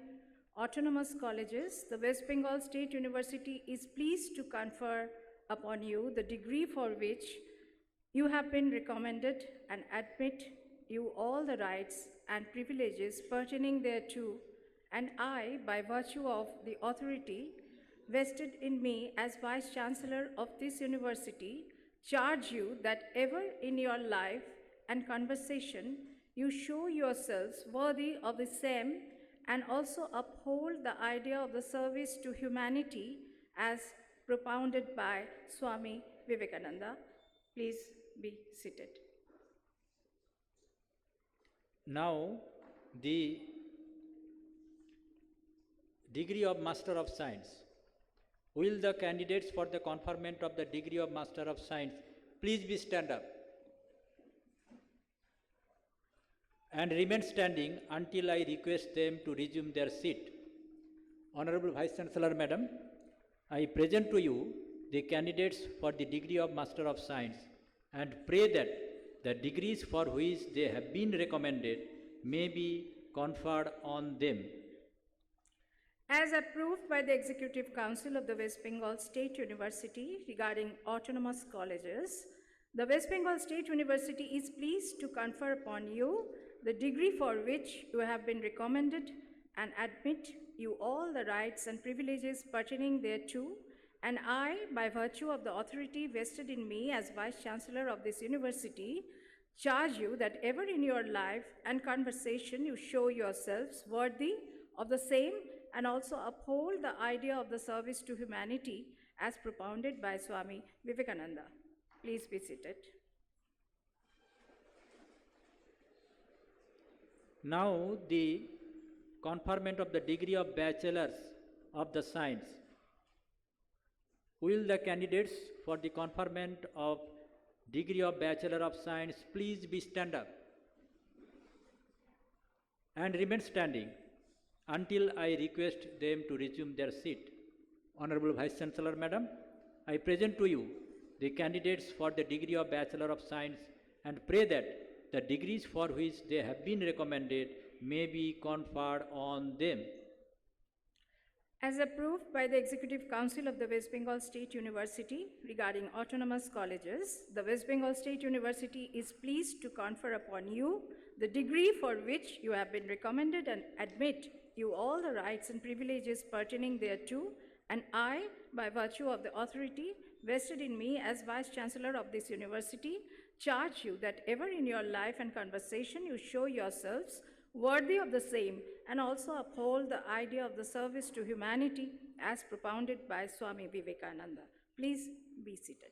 autonomous colleges, the West Bengal State University is pleased to confer upon you the degree for which you have been recommended and admit you all the rights and privileges pertaining thereto, and I, by virtue of the authority vested in me as Vice Chancellor of this university, charge you that ever in your life and conversation you show yourselves worthy of the same, and also uphold the idea of the service to humanity as propounded by Swami Vivekananda. Please be seated. Now, the degree of Master of Science. Will the candidates for the conferment of the degree of Master of Science please be stand up and remain standing until I request them to resume their seat. Honorable Vice Chancellor Madam, I present to you the candidates for the degree of Master of Science, and pray that the degrees for which they have been recommended may be conferred on them. As approved by the Executive Council of the West Bengal State University regarding autonomous colleges, the West Bengal State University is pleased to confer upon you the degree for which you have been recommended and admit you all the rights and privileges pertaining thereto, and I, by virtue of the authority vested in me as Vice Chancellor of this university, charge you that ever in your life and conversation you show yourselves worthy of the same and also uphold the idea of the service to humanity as propounded by Swami Vivekananda. Please be seated. Now the conferment of the degree of Bachelors of the Science. Will the candidates for the conferment of degree of Bachelor of Science please be stand up and remain standing until I request them to resume their seat. Honorable Vice Chancellor Madam, I present to you the candidates for the degree of Bachelor of Science and pray that the degrees for which they have been recommended may be conferred on them. As approved by the Executive Council of the West Bengal State University regarding autonomous colleges, the West Bengal State University is pleased to confer upon you the degree for which you have been recommended and admit you all the rights and privileges pertaining thereto, and I, by virtue of the authority vested in me as Vice Chancellor of this university, charge you that ever in your life and conversation you show yourselves worthy of the same and also uphold the idea of the service to humanity as propounded by Swami Vivekananda. Please be seated.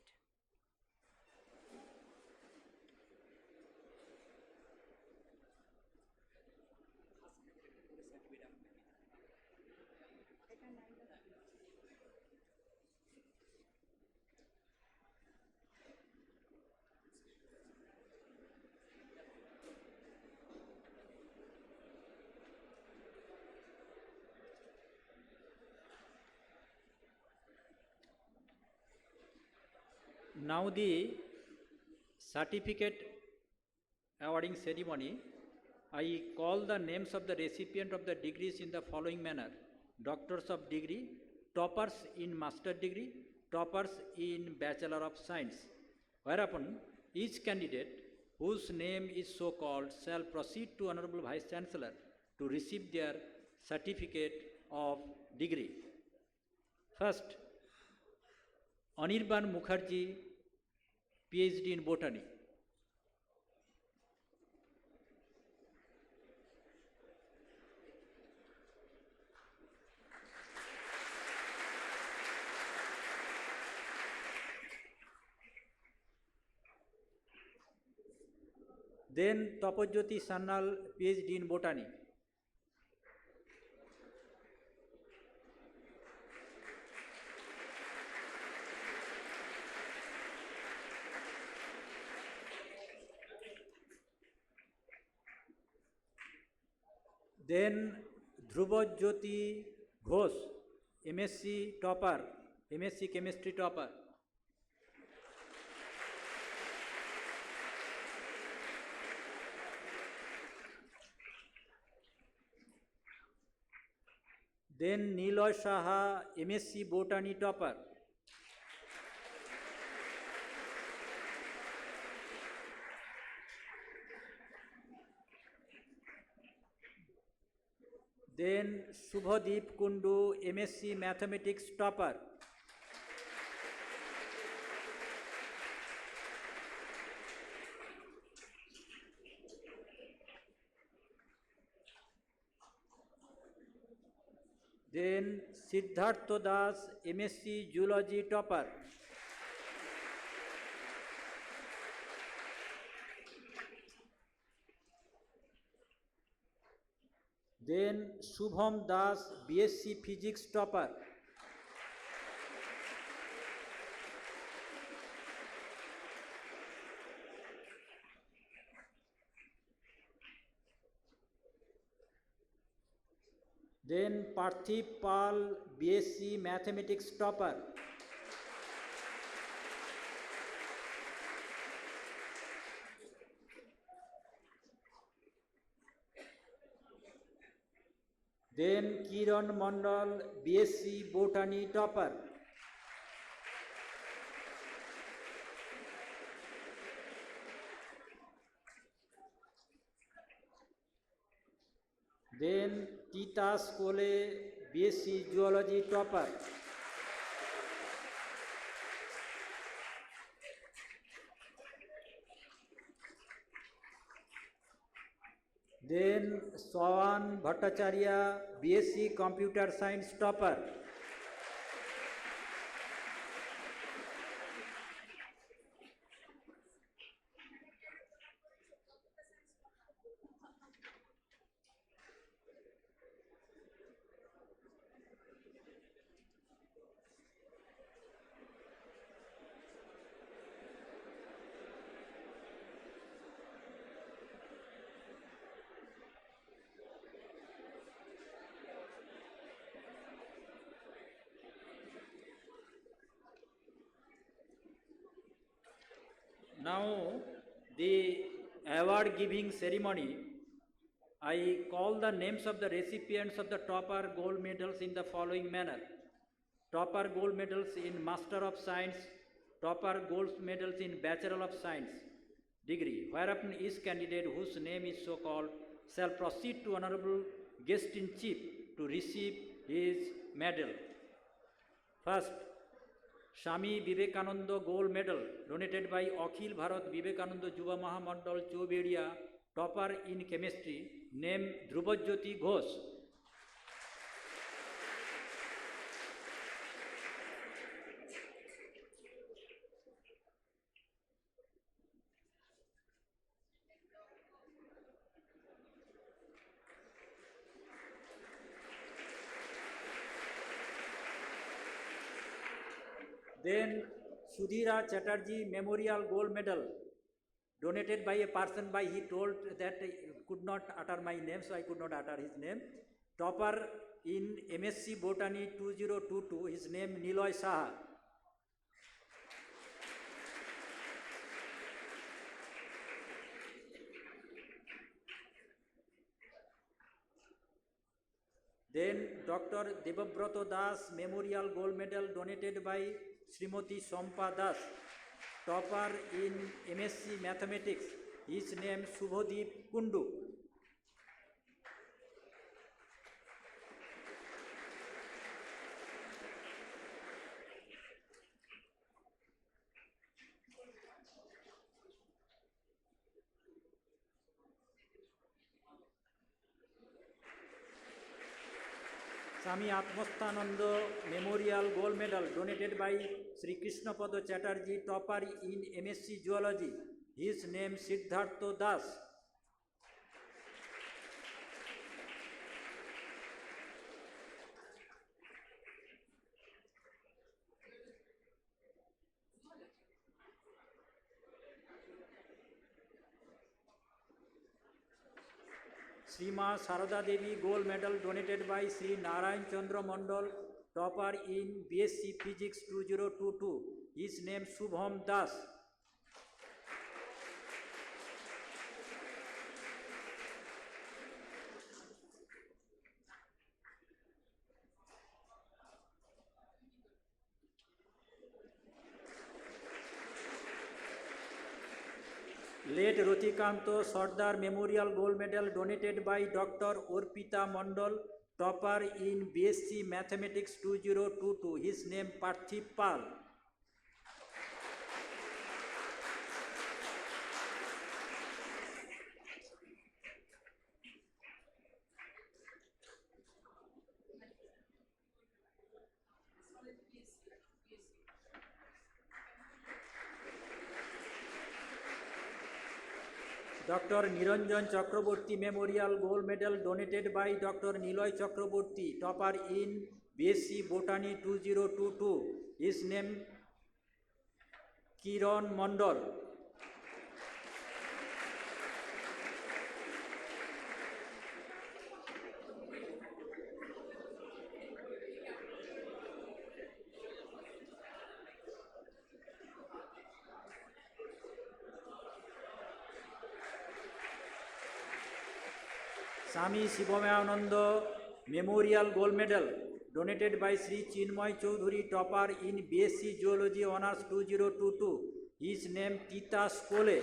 Now the certificate awarding ceremony. I call the names of the recipient of the degrees in the following manner: Doctors of Degree, toppers in Master Degree, toppers in Bachelor of Science. Whereupon each candidate whose name is so called shall proceed to Honorable Vice Chancellor to receive their certificate of degree. First, Anirban Mukherjee, PhD in Botany. Then Tapajyoti Sannal, PhD in Botany. Then Dhrubajyoti Ghosh, MSc topper, MSc chemistry topper. Then Niloy Saha, MSc botany topper. Then Subhadeep Kundu, MSc mathematics topper. Then Siddhartha Das, MSc Zoology topper. Then Shubham Das, BSc Physics topper. Then Parthiv Pal, BSc Mathematics topper. Then Kiran Mandal, BSc Botany topper. Then Titas Kole, BSc Zoology topper. Then Sawan Bhattacharya, BSc Computer Science topper. Now, the award giving ceremony, I call the names of the recipients of the topper gold medals in the following manner. Topper gold medals in Master of Science, topper gold medals in Bachelor of Science degree, whereupon each candidate whose name is so called shall proceed to Honorable Guest in Chief to receive his medal. First, Swami Vivekananda Gold Medal donated by Akhil Bharat Vivekananda Yuva Mahamandal Chobedia, topper in chemistry, name Dhrubajyoti Ghosh. Then Sudhira Chatterjee Memorial Gold Medal donated by a person by he told that could not utter my name, so I could not utter his name. Topper in MSc Botany 2022, his name Niloy Saha. Then Dr. Debabrato Das Memorial Gold Medal donated by Srimati Sompa Das, topper in MSc Mathematics, his name Subhodip Kundu. Swami Atmasthananda Memorial Gold Medal donated by Sri Krishnapada Chatterjee, topper in MSc Zoology, his name Siddhartha Das. Srima Sarada Devi Gold Medal donated by Sri Narayan Chandra Mandal, topper in BSc Physics 2022, his name Subham Das. Late Ratikanto Sardar Memorial Gold Medal donated by Dr. Orpita Mandal, topper in BSc Mathematics 2022, his name Parthiv Pal. Dr. Niranjan Chakraborty Memorial Gold Medal donated by Dr. Niloy Chakraborty, topper in BSc Botany 2022, his name Kiran Mandal. Swami Shivamananda Memorial Gold Medal donated by Sri Chinmoy Choudhury, topper in BSc Zoology Honours 2022, his name Titas Kole.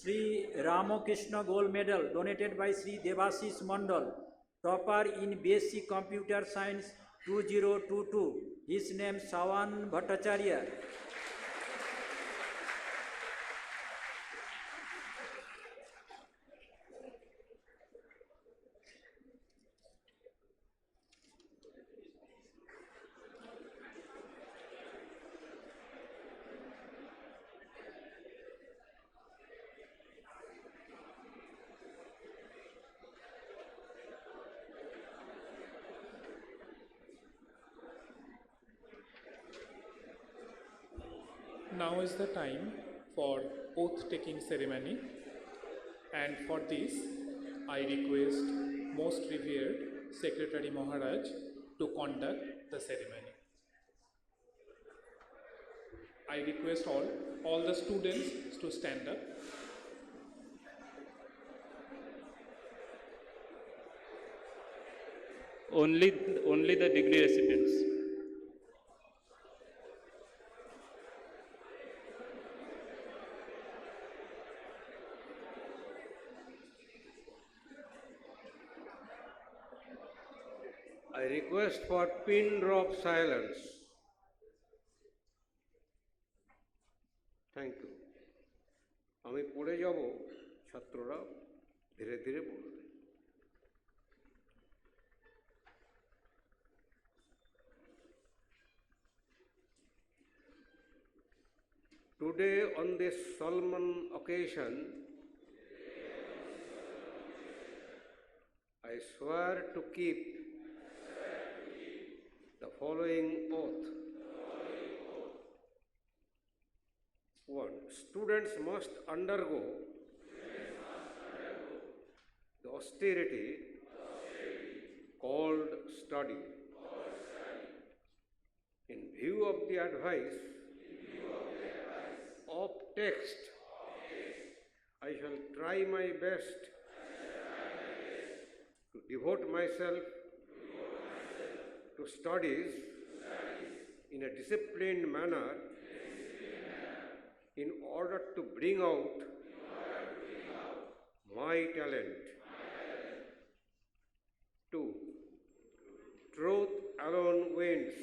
Sri Ramakrishna Gold Medal donated by Sri Devashish Mandal, topper in BSc Computer Science 2022. His name Sawan Bhattacharya. Now is the time for oath-taking ceremony, and for this I request most revered Secretary Maharaj to conduct the ceremony. I request all the students to stand up. Only the degree recipients. I request for pin drop silence. Thank you. আমি পড়ে যাব, ছাত্ররা ধীরে ধীরে পড়বে। Today on this solemn occasion, I swear to keep the following oath. 1. Students must undergo the austerity called study. In view of the advice of text, I shall try my best to devote myself to studies in a disciplined manner in order to bring out my talent. 2. Truth alone wins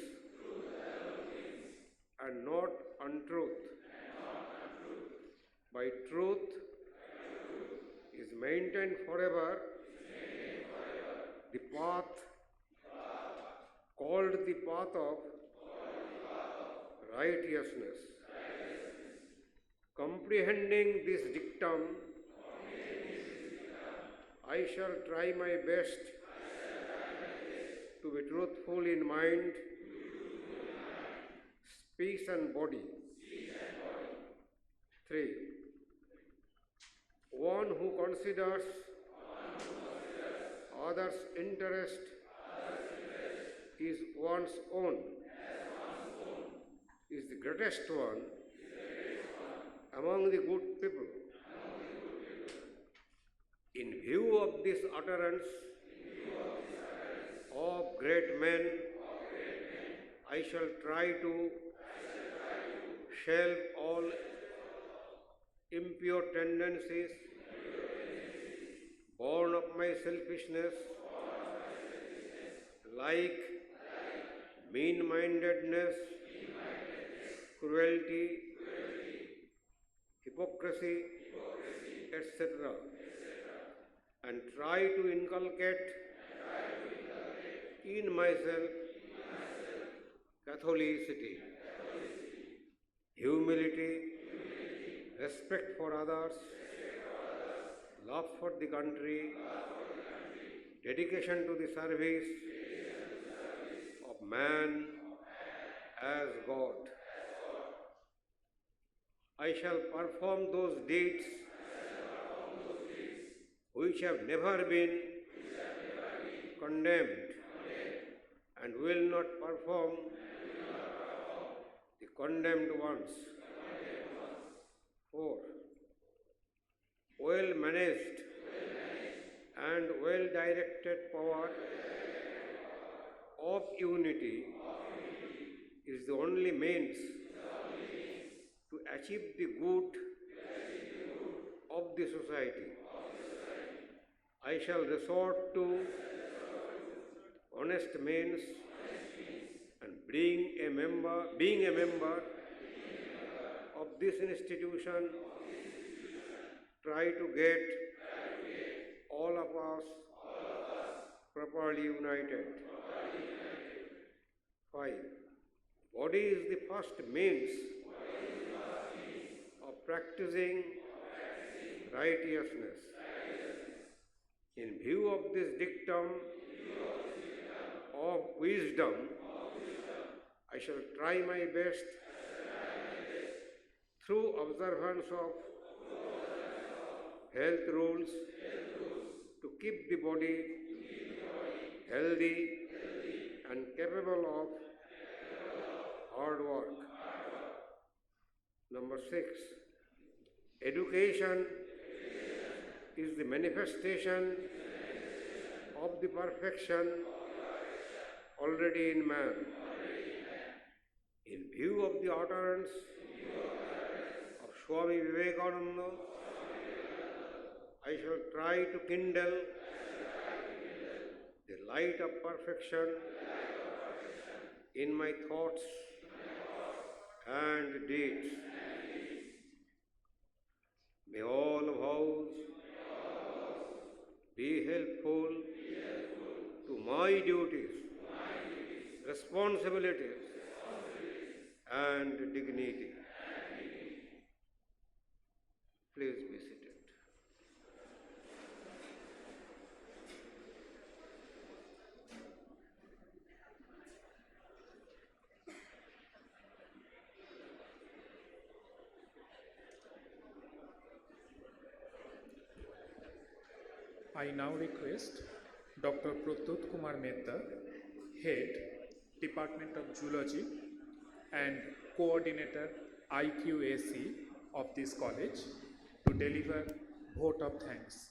and not untruth. By truth is maintained forever the path called the path of righteousness. Comprehending this dictum, I shall try my best to be truthful in mind, speech and body. 3. One who considers others' interest is one's own, is the greatest one among the good people. In view of this utterance of great men, I shall try to shelve all impure tendencies born of my selfishness, like mean-mindedness, cruelty, hypocrisy, etc., and try to inculcate in myself Catholicity, humility, respect for others, love for the country, dedication to the service of man as God. I shall perform those deeds which have never been condemned and will not perform the condemned ones. 4. Well managed and well directed power of unity is the only means to achieve the good of the society. I shall resort to honest means and being a member of this institution, try to get all of us properly united. 5. Body is the first means of practicing righteousness. In view of this dictum of wisdom, I shall try my best through observance of health rules to keep the body healthy and capable of hard work. Number 6. Education is the manifestation of the perfection already in man. In view of the utterance of Swami Vivekananda, I shall try to kindle the light of perfection in my thoughts and deeds. May all vows be helpful to my duties, responsibilities, and dignity. Please be seated. I now request Dr. Pratyut Kumar Mehta, Head, Department of Zoology and Coordinator IQAC of this college to deliver vote of thanks.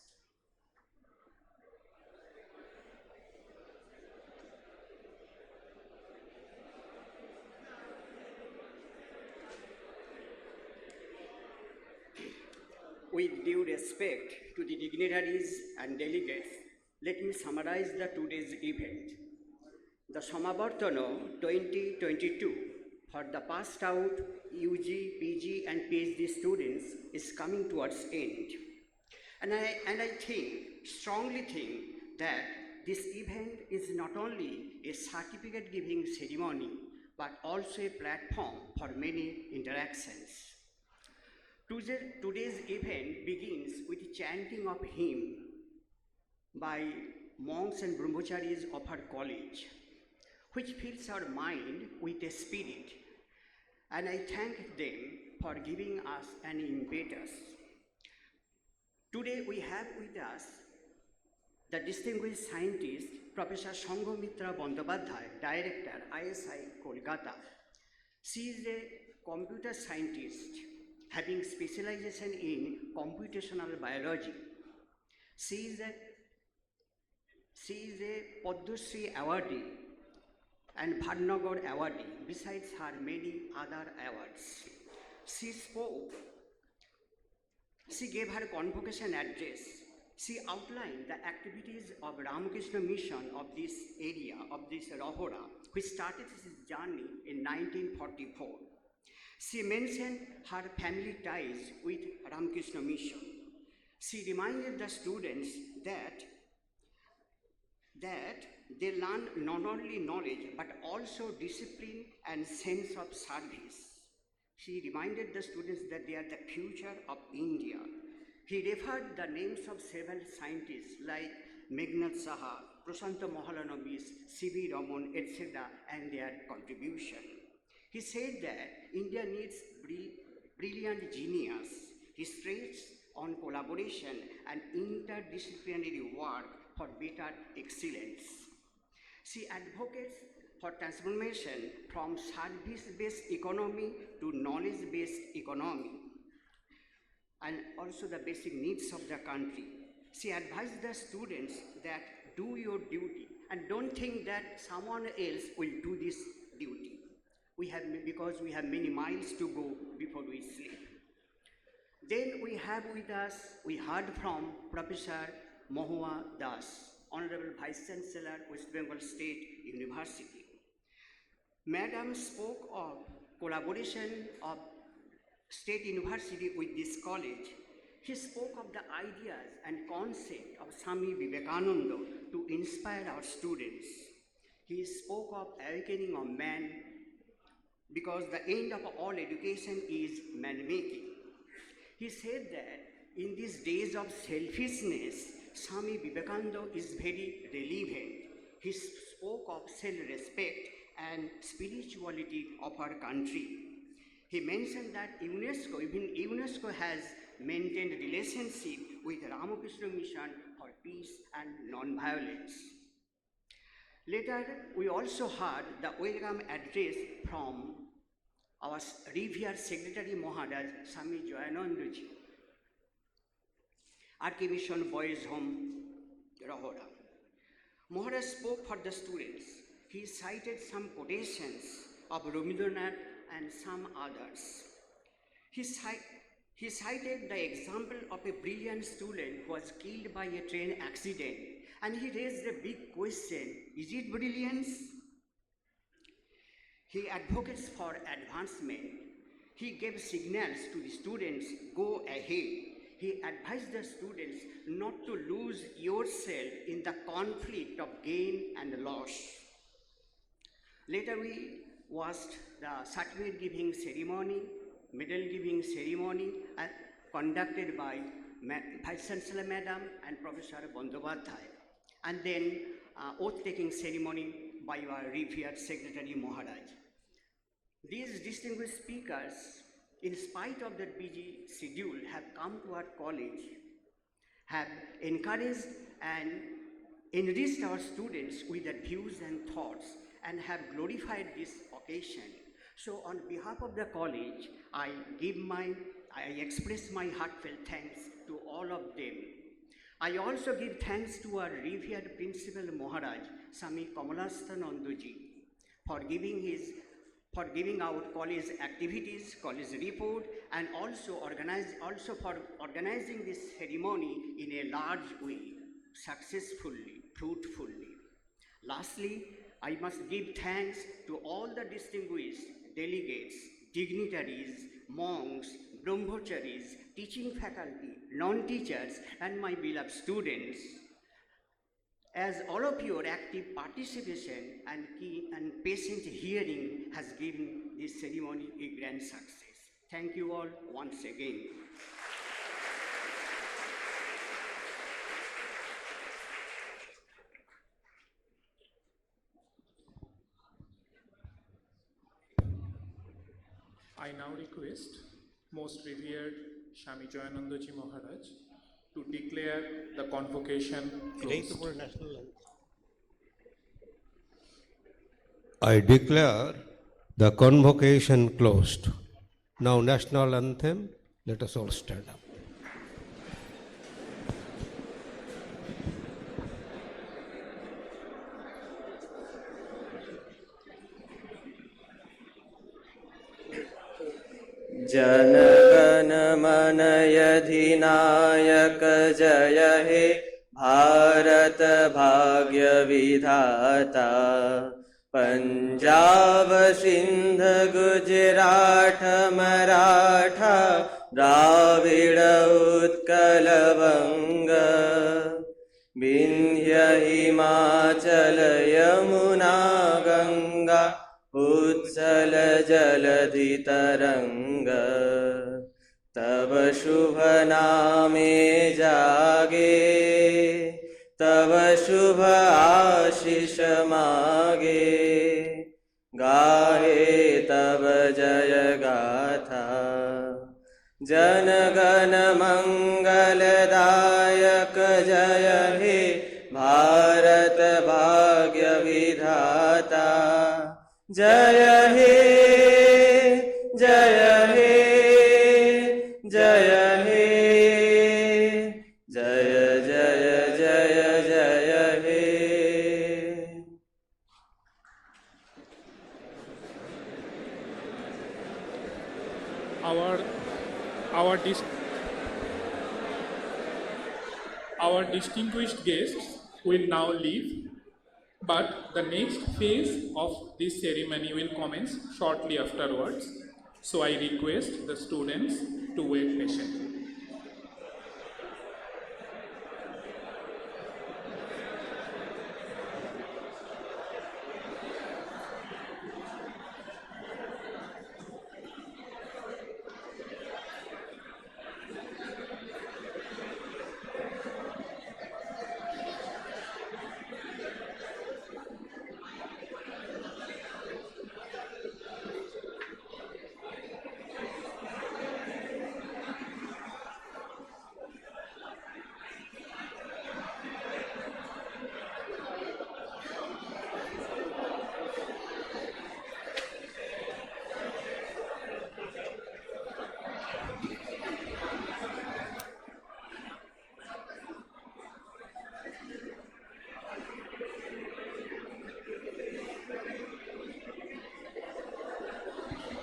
With due respect to the dignitaries and delegates, let me summarize the today's event. The Samavartana 2022 for the passed out UG, PG and PhD students is coming towards end. And I strongly think that this event is not only a certificate giving ceremony, but also a platform for many interactions. Today's event begins with chanting of hymn by monks and brahmacharis of our college, which fills our mind with a spirit, and I thank them for giving us an impetus. Today we have with us the distinguished scientist, Professor Sanghamitra Bandyopadhyay, Director, ISI, Kolkata. She is a computer scientist having specialization in computational biology. She is a Padma Shri awardee and Bhatnagar awardee, besides her many other awards. She gave her convocation address. She outlined the activities of Ramakrishna Mission of this area, of this Rahora, which started its journey in 1944. She mentioned her family ties with Ramakrishna Mission. She reminded the students that they learn not only knowledge but also discipline and sense of service. She reminded the students that they are the future of India. He referred the names of several scientists like Meghnad Saha, Prashanta Mahalanobis, C.V. Raman, etc. and their contribution. He said that India needs brilliant genius. He stressed on collaboration and interdisciplinary work for better excellence. She advocates for transformation from service-based economy to knowledge-based economy, and also the basic needs of the country. She advised the students that do your duty and don't think that someone else will do this duty. Because we have many miles to go before we sleep. Then we have with us, we heard from Professor Mohua Das, Honorable Vice Chancellor, West Bengal State University. Madam spoke of collaboration of State University with this college. He spoke of the ideas and concept of Swami Vivekananda to inspire our students. He spoke of awakening of man because the end of all education is man-making. He said that in these days of selfishness, Swami Vivekananda is very relevant. He spoke of self-respect and spirituality of our country. He mentioned that UNESCO, even UNESCO has maintained relationship with Ramakrishna Mission for Peace and Non-Violence. Later, we also heard the welcome address from our revered Secretary Maharaj, Swami Jayanandaji, Archmission Boys Home, Rahora. Maharaj spoke for the students. He cited some quotations of Rabindranath and some others. He cited the example of a brilliant student who was killed by a train accident, and he raised a big question, is it brilliance? He advocates for advancement. He gave signals to the students, go ahead. He advised the students not to lose yourself in the conflict of gain and loss. Later we watched the certificate giving ceremony, medal giving ceremony conducted by Vice Chancellor Madam and Professor Bandyopadhyay, and then oath-taking ceremony by our revered Secretary Maharaj. These distinguished speakers, in spite of their busy schedule, have come to our college, have encouraged and enriched our students with their views and thoughts, and have glorified this occasion. So on behalf of the college, I express my heartfelt thanks to all of them. I also give thanks to our revered Principal Maharaj, Swami Kamalastanandaji, for giving out college activities, college report, and also for organizing this ceremony in a large way, successfully, fruitfully. Lastly, I must give thanks to all the distinguished delegates, dignitaries, monks, brahmacharis, teaching faculty, non-teachers, and my beloved students. As all of your active participation and keen and patient hearing has given this ceremony a grand success. Thank you all once again. I now request Most Revered Swami Jayanandaji Maharaj to declare the convocation closed. I declare the convocation closed. Now national anthem, let us all stand up. जनगण मन अधिनायक जय हे भारत भाग्य विधाता पंजाब सिंध गुजरात मराठा द्राविड़ उत्कल बंग विंध्य हिमाचल यमुना गंगा उत्सल जलधि तरंग तब शुभ नामे जागे तब शुभ आशीष मागे गाहे तब जय गाथा जन गण मंगलदायक जय हे भारत भाग्य विधाता जय हे जय हे जय हे जय जय जय जय हे Our Our distinguished guests will now leave, but the next phase of this ceremony will commence shortly afterwards. So I request the students to wait patiently.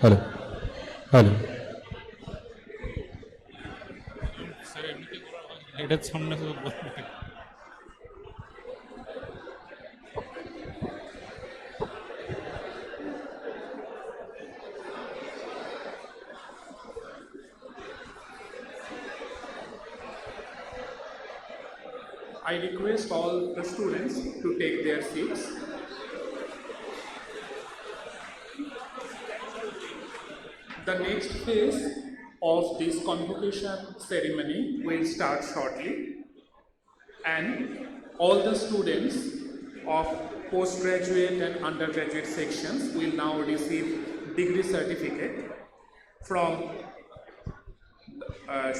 Hello hello এটার সামনে I request all the students to take their seats. The next phase of this convocation ceremony will start shortly, and all the students of postgraduate and undergraduate sections will now receive degree certificate from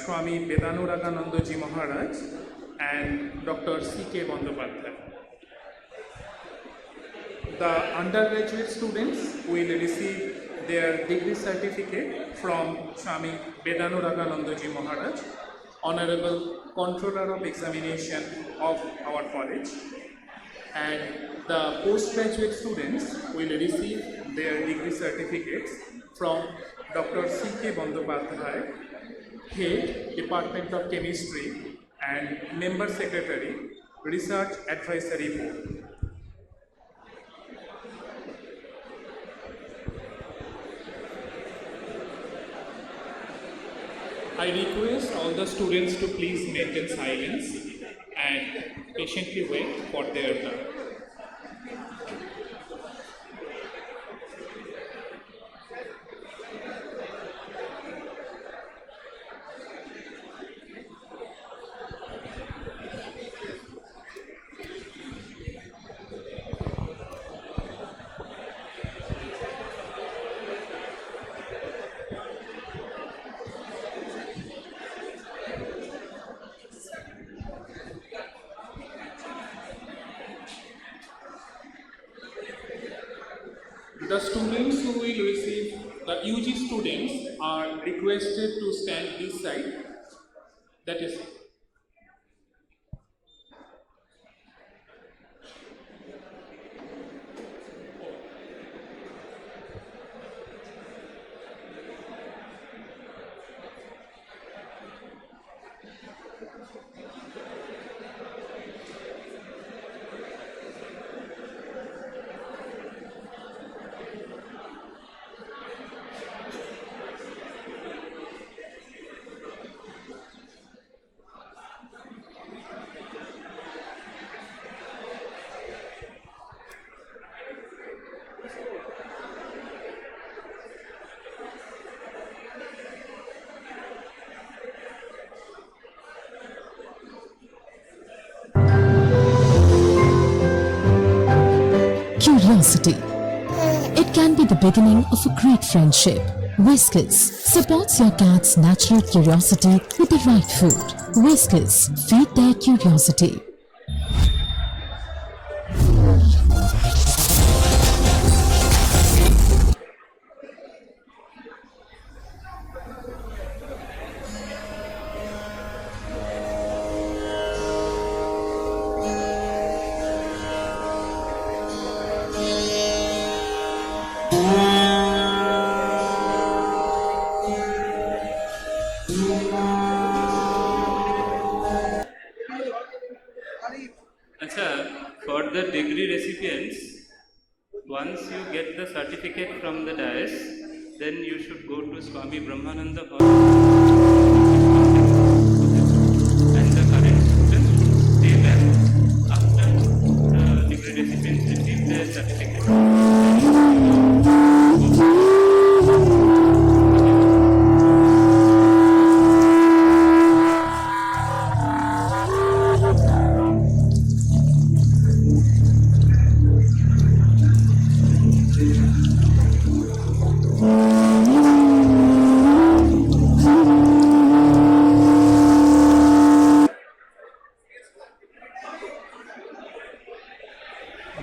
Swami Vedanuragananda Ji Maharaj and Dr. C.K. Bandyopadhyay. The undergraduate students will receive their degree certificate from Swami Vedanuragananda Ji Maharaj, Honorable Controller of Examination of our college, and the postgraduate students will receive their degree certificates from Dr. C.K. Bandyopadhyay, Head, Department of Chemistry and Member Secretary, Research Advisory Board. I request all the students to please maintain silence and patiently wait for their turn. The students who will receive, the UG students are requested to stand this side. That is, Curiosity. It can be the beginning of a great friendship. Whiskas supports your cat's natural curiosity with the right food. Whiskas feed their curiosity. degree recipients, once you get the certificate from the dais, then you should go to Swami Brahmananda Hall and the current students should stay back after the degree recipients receive their certificate.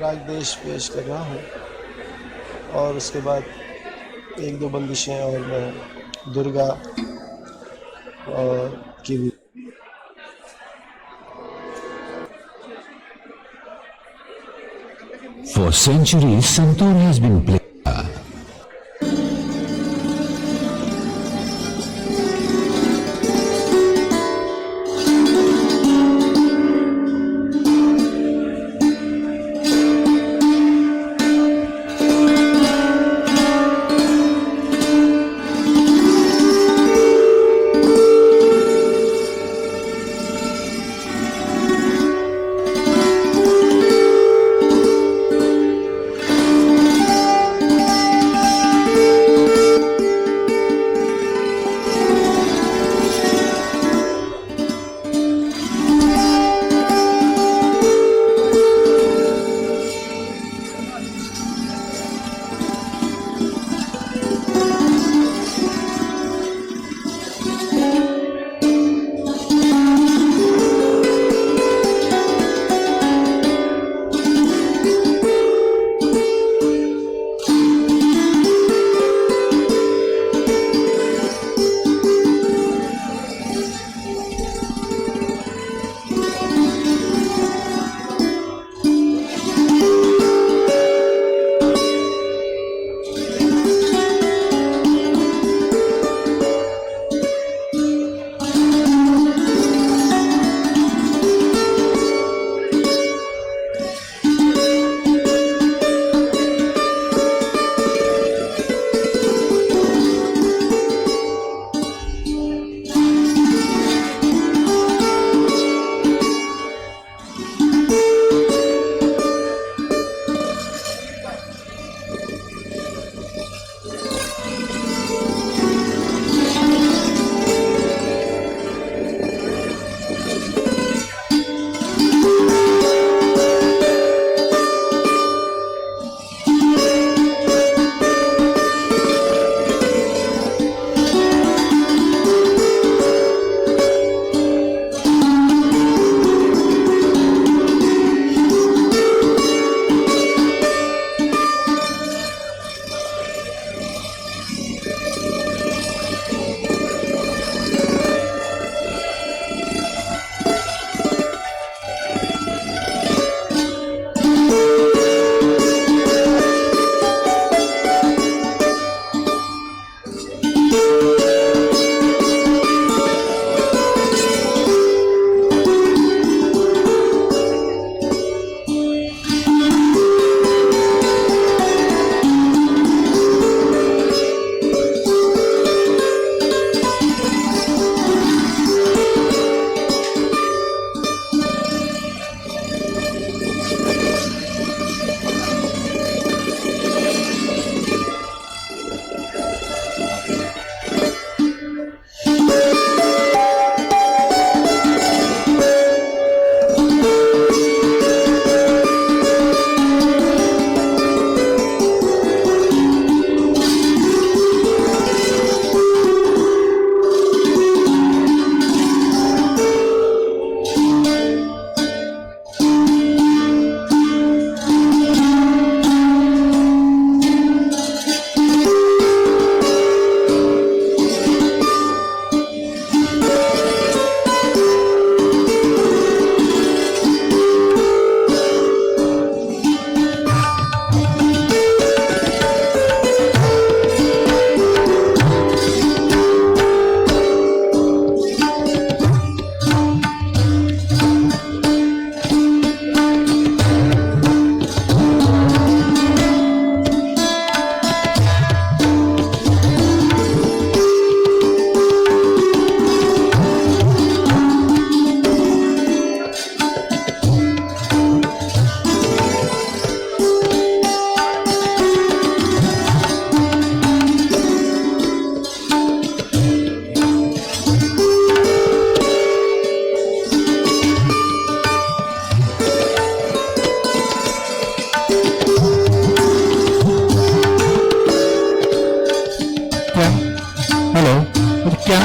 राग देश पेश कर रहा हूँ और उसके बाद एक दो बंदिशें और मैं दुर्गा और की भी For centuries, Santoor has been played.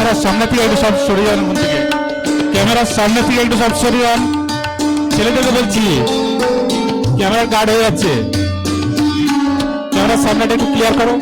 ক্যামেরার সামনে থেকে একটু সব সরিয়ে যান ওখান থেকে, ক্যামেরার সামনে থেকে একটু সব সরিয়ে যান, ছেলেদেরকে বলছি ক্যামেরার গার্ড হয়ে যাচ্ছে, ক্যামেরার সামনেটা একটু ক্লিয়ার করো।